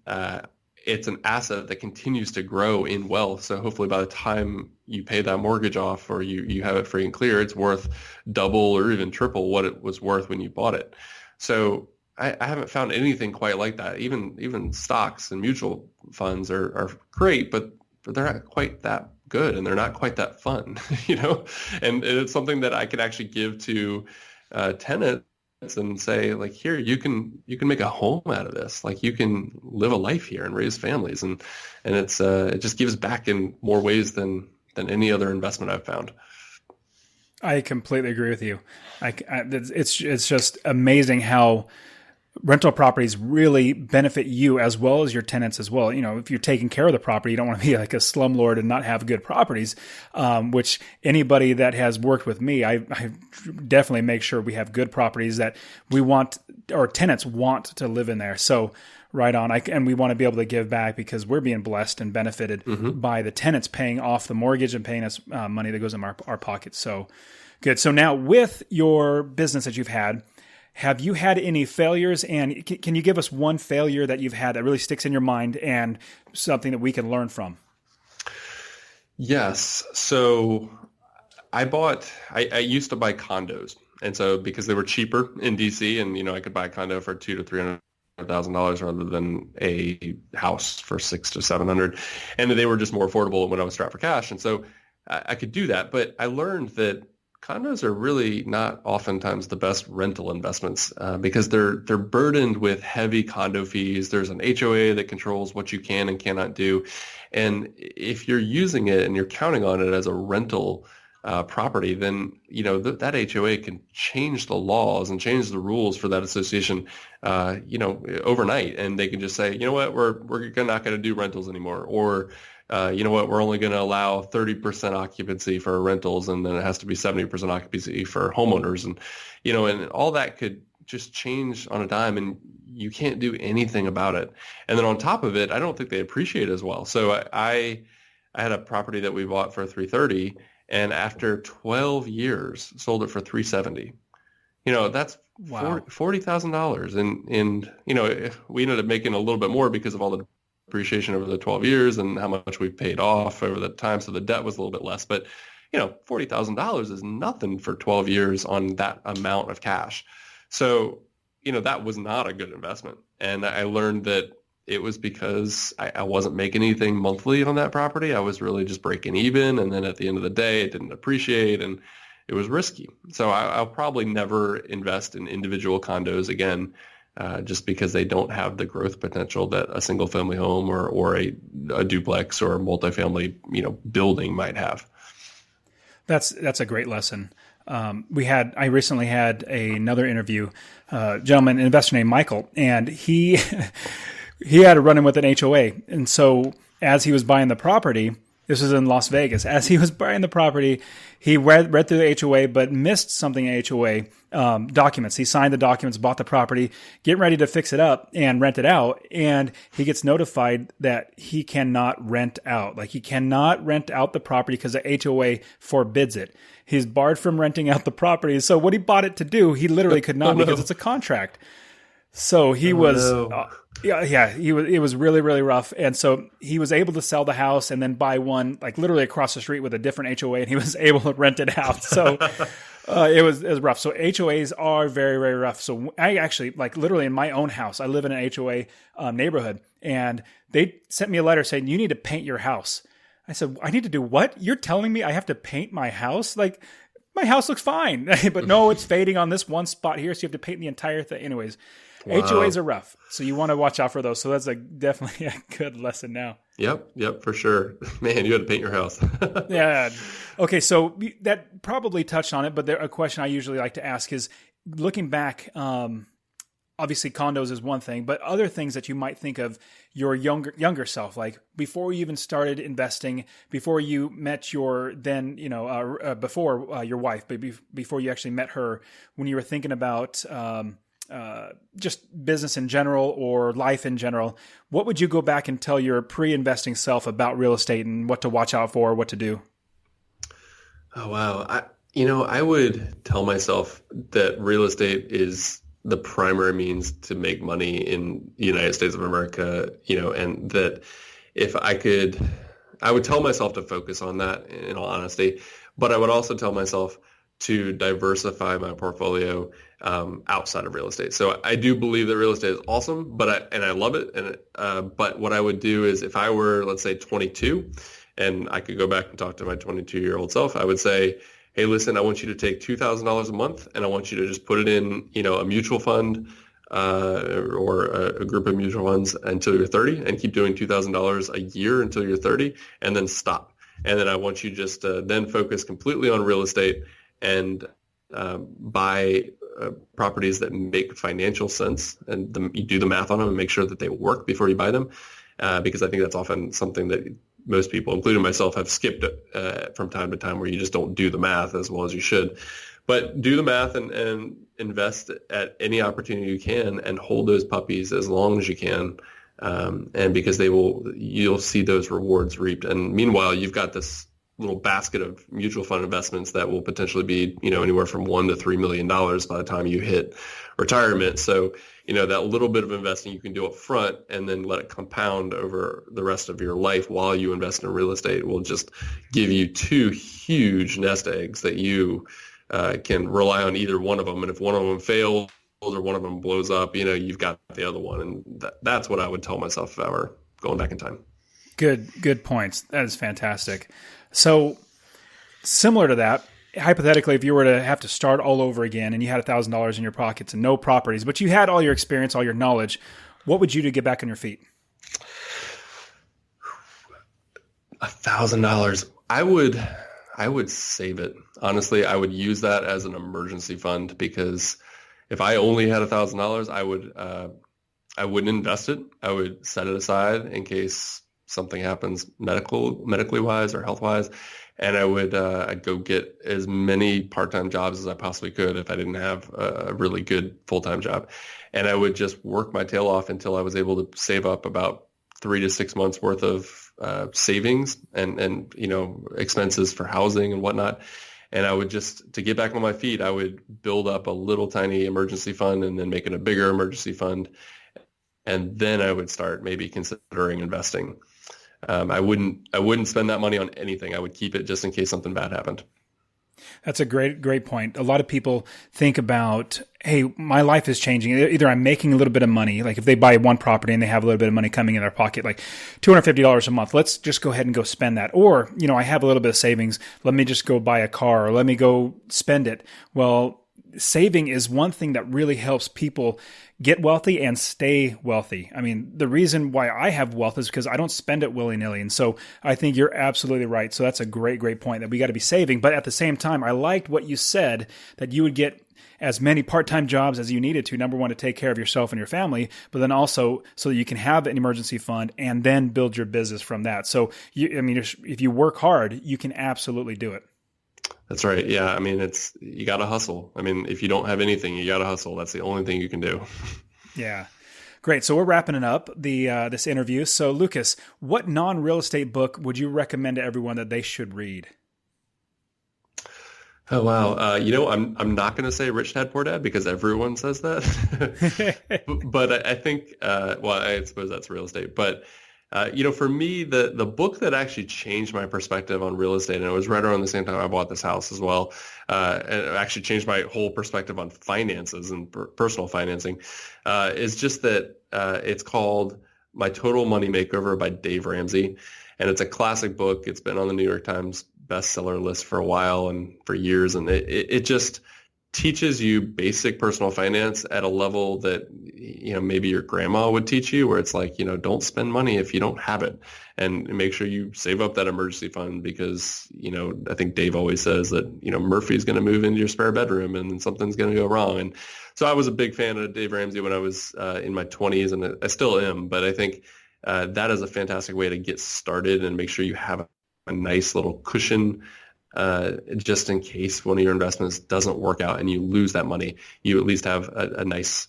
it's an asset that continues to grow in wealth. So hopefully by the time you pay that mortgage off or you have it free and clear, it's worth double or even triple what it was worth when you bought it. So I haven't found anything quite like that. Even stocks and mutual funds are great, but they're not quite that good and they're not quite that fun, and it's something that I could actually give to tenants and say, like, here, you can make a home out of this. Like, you can live a life here and raise families, and it's it just gives back in more ways than any other investment I've found. I completely agree with you. It's just amazing how rental properties really benefit you as well as your tenants as well. If you're taking care of the property, you don't want to be like a slumlord and not have good properties, which anybody that has worked with me, I definitely make sure we have good properties that we want, or tenants want to live in there. So right on. And we want to be able to give back because we're being blessed and benefited by the tenants paying off the mortgage and paying us money that goes in our pockets. So good. So now with your business that you've had, have you had any failures? And can you give us one failure that you've had that really sticks in your mind and something that we can learn from? Yes. So I used to buy condos. And so because they were cheaper in DC and, I could buy a condo for $200,000 to $300,000 rather than a house for $600,000 to $700,000. And they were just more affordable when I was strapped for cash. And so I could do that. But I learned that condos are really not oftentimes the best rental investments because they're burdened with heavy condo fees. There's an HOA that controls what you can and cannot do. And if you're using it and you're counting on it as a rental property, then that HOA can change the laws and change the rules for that association, overnight. And they can just say, you know what, we're not going to do rentals anymore, or you know what, we're only going to allow 30% occupancy for rentals, and then it has to be 70% occupancy for homeowners. And, and all that could just change on a dime, and you can't do anything about it. And then on top of it, I don't think they appreciate it as well. So I had a property that we bought for $330,000, and after 12 years, sold it for $370,000. That's wow. $40,000. And we ended up making a little bit more because of all the depreciation over the 12 years and how much we paid off over the time. So the debt was a little bit less, but $40,000 is nothing for 12 years on that amount of cash. So, that was not a good investment. And I learned that it was because I wasn't making anything monthly on that property. I was really just breaking even. And then at the end of the day, it didn't appreciate and it was risky. So I'll probably never invest in individual condos again. Just because they don't have the growth potential that a single family home or a duplex or a multifamily, building might have. That's a great lesson. I recently had another interview, gentleman, an investor named Michael, and he had a run-in with an HOA. And so as he was buying the property, this was in Las Vegas. As he was buying the property, he read through the HOA, but missed something in HOA documents. He signed the documents, bought the property, getting ready to fix it up and rent it out. And he gets notified that he cannot rent out. Like, he cannot rent out the property because the HOA forbids it. He's barred from renting out the property. So what he bought it to do, he literally could not because it's a contract. So he was, it was really, really rough. And so he was able to sell the house and then buy one, like literally across the street with a different HOA, and he was able to rent it out. So it was rough. So HOAs are very, very rough. So I actually, like, literally in my own house, I live in an HOA neighborhood, and they sent me a letter saying, you need to paint your house. I said, I need to do what? You're telling me I have to paint my house? Like, my house looks fine. But no, it's fading on this one spot here, so you have to paint the entire thing. Anyways. Wow. HOAs are rough, so you want to watch out for those. So that's definitely a good lesson now. Yep, for sure. Man, you had to paint your house. Yeah. Okay, so that probably touched on it, but a question I usually like to ask is, looking back, obviously condos is one thing, but other things that you might think of your younger self, like before you even started investing, before you met your then, before your wife, but before you actually met her, when you were thinking about just business in general or life in general, what would you go back and tell your pre-investing self about real estate and what to watch out for, what to do? Oh, wow. I would tell myself that real estate is the primary means to make money in the United States of America, and that if I would tell myself to focus on that in all honesty, but I would also tell myself to diversify my portfolio outside of real estate. So I do believe that real estate is awesome, but I love it. But what I would do is if I were, let's say, 22, and I could go back and talk to my 22-year-old self, I would say, hey, listen, I want you to take $2,000 a month, and I want you to just put it in, a mutual fund or a group of mutual funds until you're 30, and keep doing $2,000 a year until you're 30, and then stop. And then I want you just to then focus completely on real estate and buy properties that make financial sense, and you do the math on them and make sure that they work before you buy them, because I think that's often something that most people, including myself, have skipped from time to time, where you just don't do the math as well as you should. But do the math and invest at any opportunity you can, and hold those puppies as long as you can, and because you'll see those rewards reaped. And meanwhile, you've got this little basket of mutual fund investments that will potentially be, anywhere from $1 to $3 million by the time you hit retirement. So, that little bit of investing you can do up front and then let it compound over the rest of your life while you invest in real estate will just give you two huge nest eggs that you can rely on either one of them. And if one of them fails or one of them blows up, you've got the other one. And that's what I would tell myself if I were going back in time. Good points. That is fantastic. So similar to that, hypothetically, if you were to have to start all over again and you had $1,000 in your pockets and no properties, but you had all your experience, all your knowledge, what would you do to get back on your feet? $1,000. I would save it. Honestly, I would use that as an emergency fund, because if I only had $1,000, I wouldn't invest it. I would set it aside in case something happens medically wise or health wise. And I would I'd go get as many part-time jobs as I possibly could if I didn't have a really good full-time job. And I would just work my tail off until I was able to save up about 3 to 6 months worth of savings and expenses for housing and whatnot. And I would just, to get back on my feet, I would build up a little tiny emergency fund and then make it a bigger emergency fund. And then I would start maybe considering investing. I wouldn't spend that money on anything. I would keep it just in case something bad happened. That's a great point. A lot of people think about, hey, my life is changing. Either I'm making a little bit of money, like if they buy one property and they have a little bit of money coming in their pocket, like $250 a month, let's just go ahead and go spend that. Or, I have a little bit of savings. Let me just go buy a car, or let me go spend it. Well, saving is one thing that really helps people get wealthy and stay wealthy. I mean, the reason why I have wealth is because I don't spend it willy-nilly. And so I think you're absolutely right. So that's a great point, that we got to be saving. But at the same time, I liked what you said, that you would get as many part-time jobs as you needed to, number one, to take care of yourself and your family, but then also so that you can have an emergency fund and then build your business from that. So, if you work hard, you can absolutely do it. That's right. Yeah. I mean, you got to hustle. I mean, if you don't have anything, you got to hustle. That's the only thing you can do. Yeah. Great. So we're wrapping it up, this interview. So Lucas, what non-real estate book would you recommend to everyone that they should read? Oh, wow. I'm not going to say Rich Dad, Poor Dad, because everyone says that. But I think, I suppose that's real estate. But for me, the book that actually changed my perspective on real estate, and it was right around the same time I bought this house as well, and it actually changed my whole perspective on finances and personal financing, is just that it's called My Total Money Makeover by Dave Ramsey. And it's a classic book. It's been on the New York Times bestseller list for a while and for years. And it just teaches you basic personal finance at a level that, maybe your grandma would teach you, where it's like, don't spend money if you don't have it, and make sure you save up that emergency fund, because, I think Dave always says that, Murphy's going to move into your spare bedroom and something's going to go wrong. And so I was a big fan of Dave Ramsey when I was in my 20s, and I still am, but I think that is a fantastic way to get started and make sure you have a nice little cushion just in case one of your investments doesn't work out and you lose that money. You at least have a nice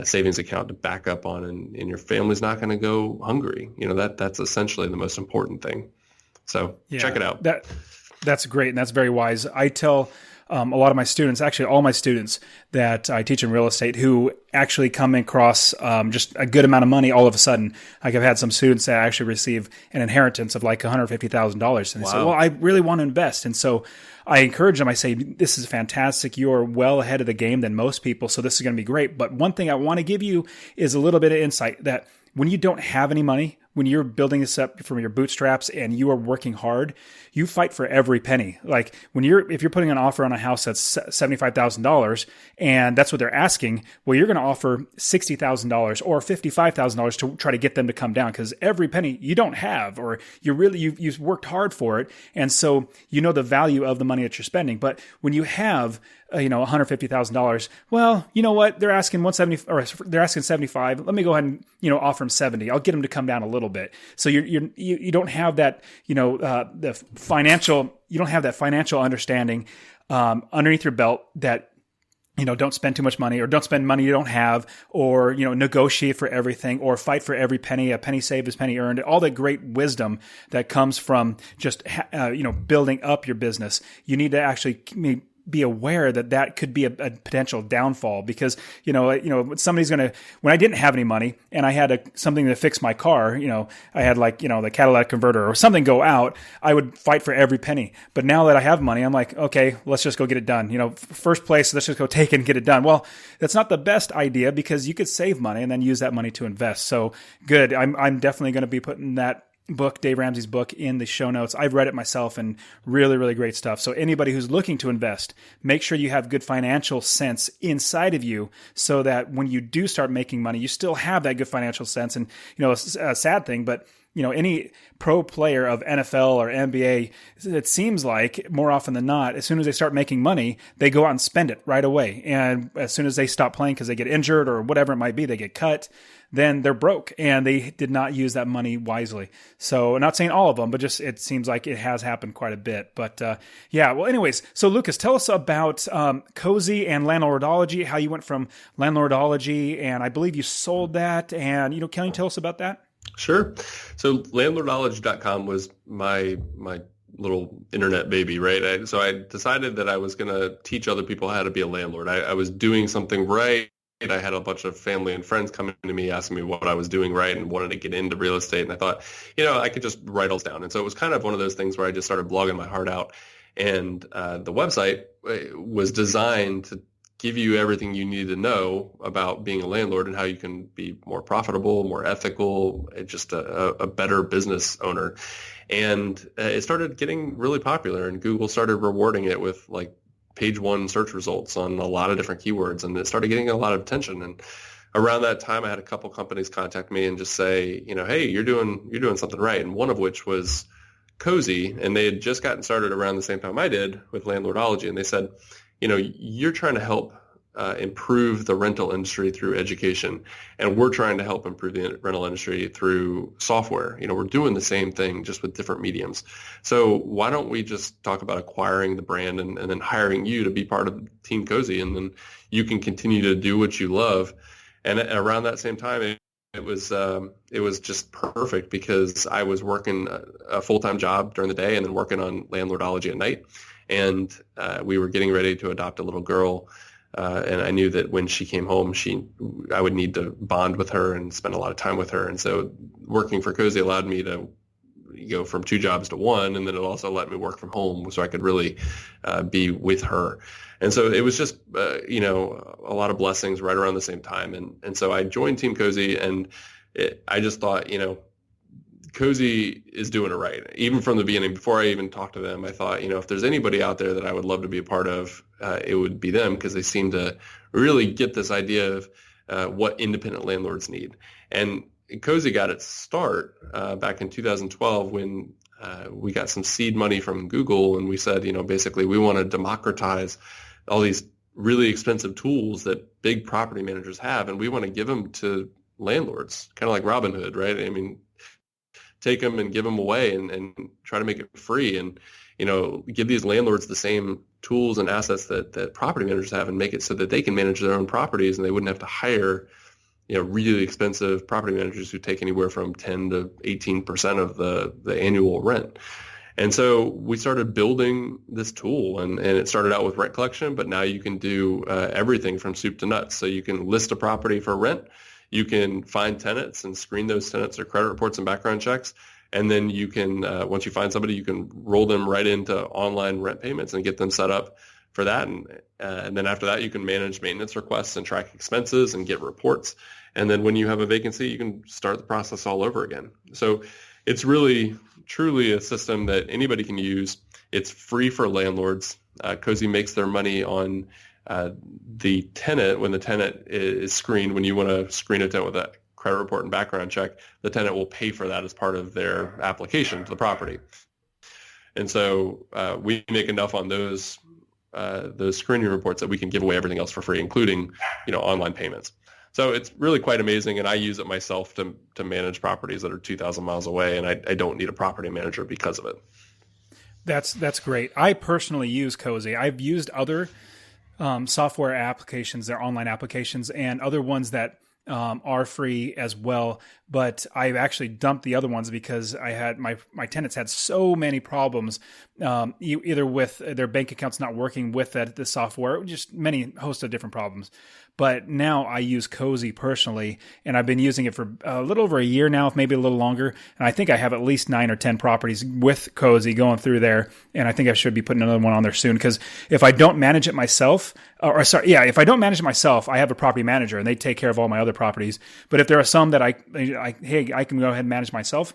savings account to back up on, and your family's not going to go hungry. That's essentially the most important thing. So check it out. That's great. And that's very wise. I tell a lot of my students, actually all my students that I teach in real estate, who actually come across just a good amount of money all of a sudden. Like I've had some students that actually receive an inheritance of like $150,000. And they say, well, I really want to invest. And so I encourage them. I say, this is fantastic. You're well ahead of the game than most people. So this is going to be great. But one thing I want to give you is a little bit of insight that when you don't have any money, when you're building this up from your bootstraps and you are working hard, you fight for every penny. Like if you're putting an offer on a house that's $75,000 and that's what they're asking, well, you're going to offer $60,000 or $55,000 to try to get them to come down, because every penny you don't have, or you've worked hard for it. And so you know the value of the money that you're spending. But when you have $150,000. Well, you know what? They're asking 170, or they're asking 75. Let me go ahead and, offer them 70. I'll get them to come down a little bit. So you don't have that, you don't have that financial understanding underneath your belt that, don't spend too much money, or don't spend money you don't have, or, negotiate for everything, or fight for every penny. A penny saved is penny earned. All that great wisdom that comes from just, building up your business. You need to actually be aware that could be a potential downfall, because, somebody's going to, when I didn't have any money and I had something to fix my car, I had the catalytic converter or something go out, I would fight for every penny. But now that I have money, I'm like, okay, let's just go get it done. First place, let's just go take it and get it done. Well, that's not the best idea, because you could save money and then use that money to invest. So good. I'm definitely going to be putting that book, Dave Ramsey's book, in the show notes. I've read it myself, and really, really great stuff. So anybody who's looking to invest, make sure you have good financial sense inside of you, so that when you do start making money, you still have that good financial sense. And, it's a sad thing, but any pro player of NFL or NBA, it seems like more often than not, as soon as they start making money, they go out and spend it right away. And as soon as they stop playing because they get injured or whatever it might be, they get cut, then they're broke, and they did not use that money wisely. So I'm not saying all of them, but just it seems like it has happened quite a bit. But well, anyways, so Lucas, tell us about Cozy and Landlordology, how you went from Landlordology, and I believe you sold that. And, can you tell us about that? Sure. So landlordology.com was my little internet baby, right? So I decided that I was going to teach other people how to be a landlord. I was doing something right. I had a bunch of family and friends coming to me asking me what I was doing right and wanted to get into real estate. And I thought, I could just write those down. And so it was kind of one of those things where I just started blogging my heart out. And the website was designed to give you everything you need to know about being a landlord and how you can be more profitable, more ethical, just a better business owner. And it started getting really popular, and Google started rewarding it with page one search results on a lot of different keywords, and it started getting a lot of attention. And around that time, I had a couple companies contact me and just say, hey, you're doing something right. And one of which was Cozy, and they had just gotten started around the same time I did with Landlordology. And they said, you're trying to help improve the rental industry through education, and we're trying to help improve the rental industry through software. We're doing the same thing, just with different mediums. So why don't we just talk about acquiring the brand and then hiring you to be part of Team Cozy, and then you can continue to do what you love. And around that same time, it was just perfect, because I was working a full-time job during the day and then working on Landlordology at night. And we were getting ready to adopt a little girl. And I knew that when she came home, I would need to bond with her and spend a lot of time with her. And so working for Cozy allowed me to go from 2 jobs to 1, and then it also let me work from home so I could really be with her. And so it was just, a lot of blessings right around the same time. And so I joined Team Cozy, and I just thought, Cozy is doing it right. Even from the beginning, before I even talked to them, I thought, if there's anybody out there that I would love to be a part of, it would be them, because they seem to really get this idea of what independent landlords need. And Cozy got its start back in 2012 when we got some seed money from Google, and we said, basically we want to democratize all these really expensive tools that big property managers have, and we want to give them to landlords, kind of like Robin Hood, right? I mean, take them and give them away and try to make it free, and give these landlords the same tools and assets that property managers have, and make it so that they can manage their own properties, and they wouldn't have to hire really expensive property managers who take anywhere from 10 to 18% of the annual rent. And so we started building this tool, and it started out with rent collection, but now you can do everything from soup to nuts. So you can list a property for rent, you can find tenants and screen those tenants or credit reports and background checks. And then you can, once you find somebody, you can roll them right into online rent payments and get them set up for that. And then after that, you can manage maintenance requests and track expenses and get reports. And then when you have a vacancy, you can start the process all over again. So it's really, truly a system that anybody can use. It's free for landlords. Cozy makes their money on the tenant. When the tenant is screened, when you want to screen a tenant with a credit report and background check, the tenant will pay for that as part of their application to the property. And so we make enough on those screening reports that we can give away everything else for free, including, online payments. So it's really quite amazing, and I use it myself to manage properties that are 2,000 miles away, and I don't need a property manager because of it. That's great. I personally use Cozy. I've used other software applications, their online applications, and other ones that are free as well. But I've actually dumped the other ones because I had my tenants had so many problems, either with their bank accounts not working with the software, just many host of different problems. But now I use Cozy personally, and I've been using it for a little over a year now, maybe a little longer. And I think I have at least 9 or 10 properties with Cozy going through there. And I think I should be putting another one on there soon, because if I don't manage it myself, if I don't manage it myself, I have a property manager and they take care of all my other properties. But if there are some that I can go ahead and manage myself,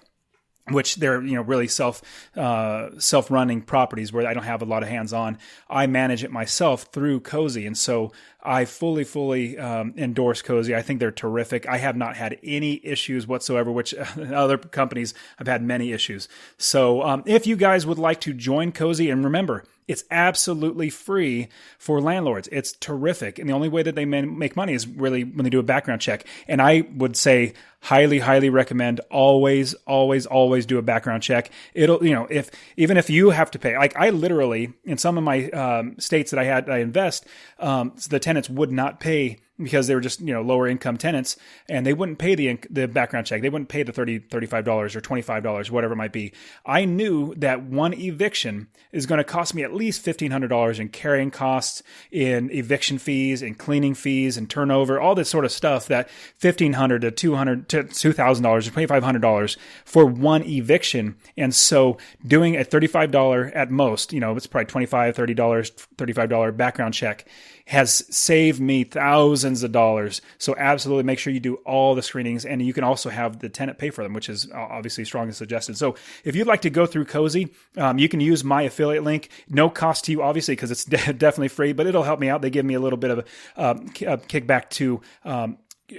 which they're really self-running properties where I don't have a lot of hands-on, I manage it myself through Cozy, and so I fully endorse Cozy. I think they're terrific. I have not had any issues whatsoever, which other companies have had many issues. So if you guys would like to join Cozy, and remember, it's absolutely free for landlords. It's terrific. And the only way that they make money is really when they do a background check. And I would say highly recommend always do a background check. It'll, if you have to pay, like I literally, in some of my states that I invest, the tenants would not pay because they were just, lower income tenants, and they wouldn't pay the background check. They wouldn't pay the $30, $35 or $25, whatever it might be. I knew that one eviction is going to cost me at least $1,500 in carrying costs, in eviction fees, in cleaning fees, and turnover, all this sort of stuff, that $1,500 to $200 to $2,000 or $2,500 for one eviction. And so doing a $35 at most, it's probably $25, $30, $35 background check has saved me thousands of dollars. So absolutely make sure you do all the screenings, and you can also have the tenant pay for them, which is obviously strongly suggested. So if you'd like to go through Cozy, you can use my affiliate link. No cost to you, obviously, because it's definitely free, but it'll help me out. They give me a little bit of a kickback to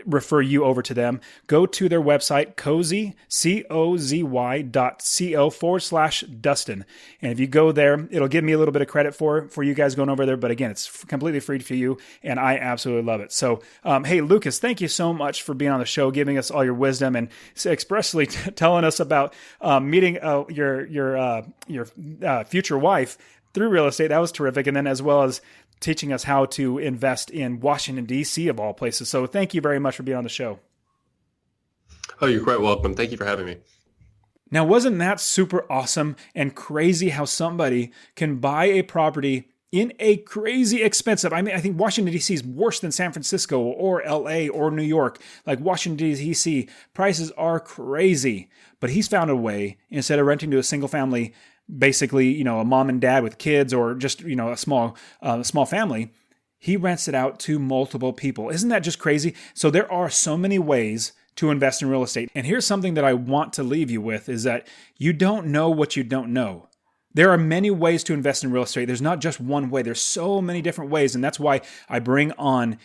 refer you over to them. Go to their website, Cozy, COZY.co/Dustin. And if you go there, it'll give me a little bit of credit for you guys going over there. But again, it's completely free for you, and I absolutely love it. So, hey, Lucas, thank you so much for being on the show, giving us all your wisdom, and expressly telling us about meeting your future wife through real estate. That was terrific. And then as well as teaching us how to invest in Washington, D.C. of all places. So thank you very much for being on the show. Oh, you're quite welcome. Thank you for having me. Now, wasn't that super awesome and crazy how somebody can buy a property in a crazy expensive, I think Washington, D.C. is worse than San Francisco or L.A. or New York. Like Washington, D.C., prices are crazy. But he's found a way, instead of renting to a single family, basically, a mom and dad with kids, or just, a small family, he rents it out to multiple people. Isn't that just crazy? So there are so many ways to invest in real estate. And here's something that I want to leave you with, is that you don't know what you don't know. There are many ways to invest in real estate. There's not just one way. There's so many different ways. And that's why I bring on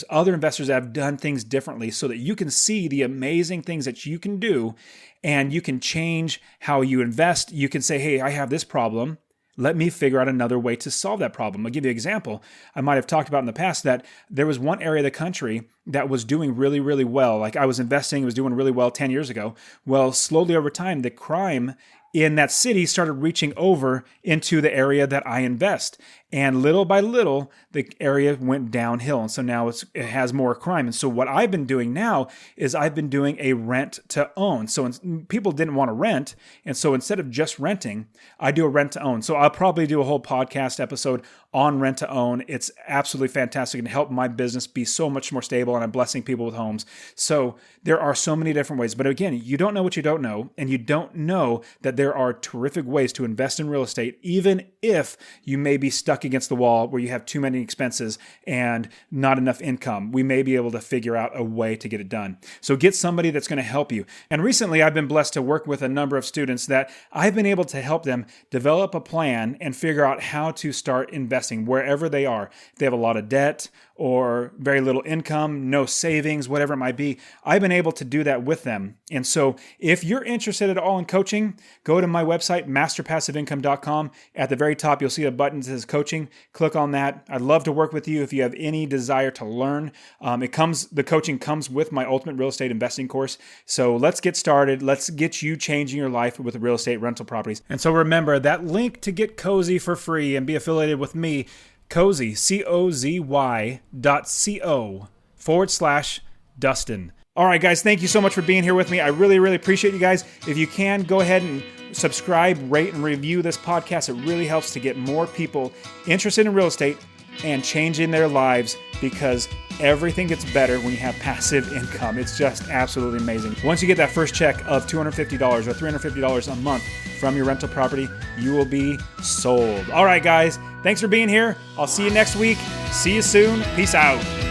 other investors that have done things differently, so that you can see the amazing things that you can do, and you can change how you invest. You can say, hey, I have this problem. Let me figure out another way to solve that problem. I'll give you an example. I might have talked about in the past that there was one area of the country that was doing really, really well. Like I was investing, it was doing really well 10 years ago. Well, slowly over time, the crime in that city started reaching over into the area that I invest. And little by little, the area went downhill. And so now it has more crime. And so what I've been doing now is I've been doing a rent to own. So people didn't want to rent. And so instead of just renting, I do a rent to own. So I'll probably do a whole podcast episode on rent to own. It's absolutely fantastic and help my business be so much more stable, and I'm blessing people with homes. So there are so many different ways. But again, you don't know what you don't know, and you don't know that there are terrific ways to invest in real estate, even if you may be stuck against the wall where you have too many expenses and not enough income. We may be able to figure out a way to get it done. So get somebody that's going to help you. And recently, I've been blessed to work with a number of students that I've been able to help them develop a plan and figure out how to start investing wherever they are. If they have a lot of debt or very little income, no savings, whatever it might be, I've been able to do that with them. And so if you're interested at all in coaching, go to my website, masterpassiveincome.com. At the very top, you'll see a button that says coaching. Click on that. I'd love to work with you if you have any desire to learn. The coaching comes with my Ultimate Real Estate Investing course. So let's get started. Let's get you changing your life with real estate rental properties. And so remember that link to get cozy for free and be affiliated with me, Cozy, COZY.co/Dustin. All right, guys, thank you so much for being here with me. I really, really appreciate you guys. If you can, go ahead and subscribe, rate, and review this podcast. It really helps to get more people interested in real estate and changing their lives, because everything gets better when you have passive income. It's just absolutely amazing. Once you get that first check of $250 or $350 a month from your rental property, you will be sold. All right, guys, thanks for being here. I'll see you next week. See you soon. Peace out.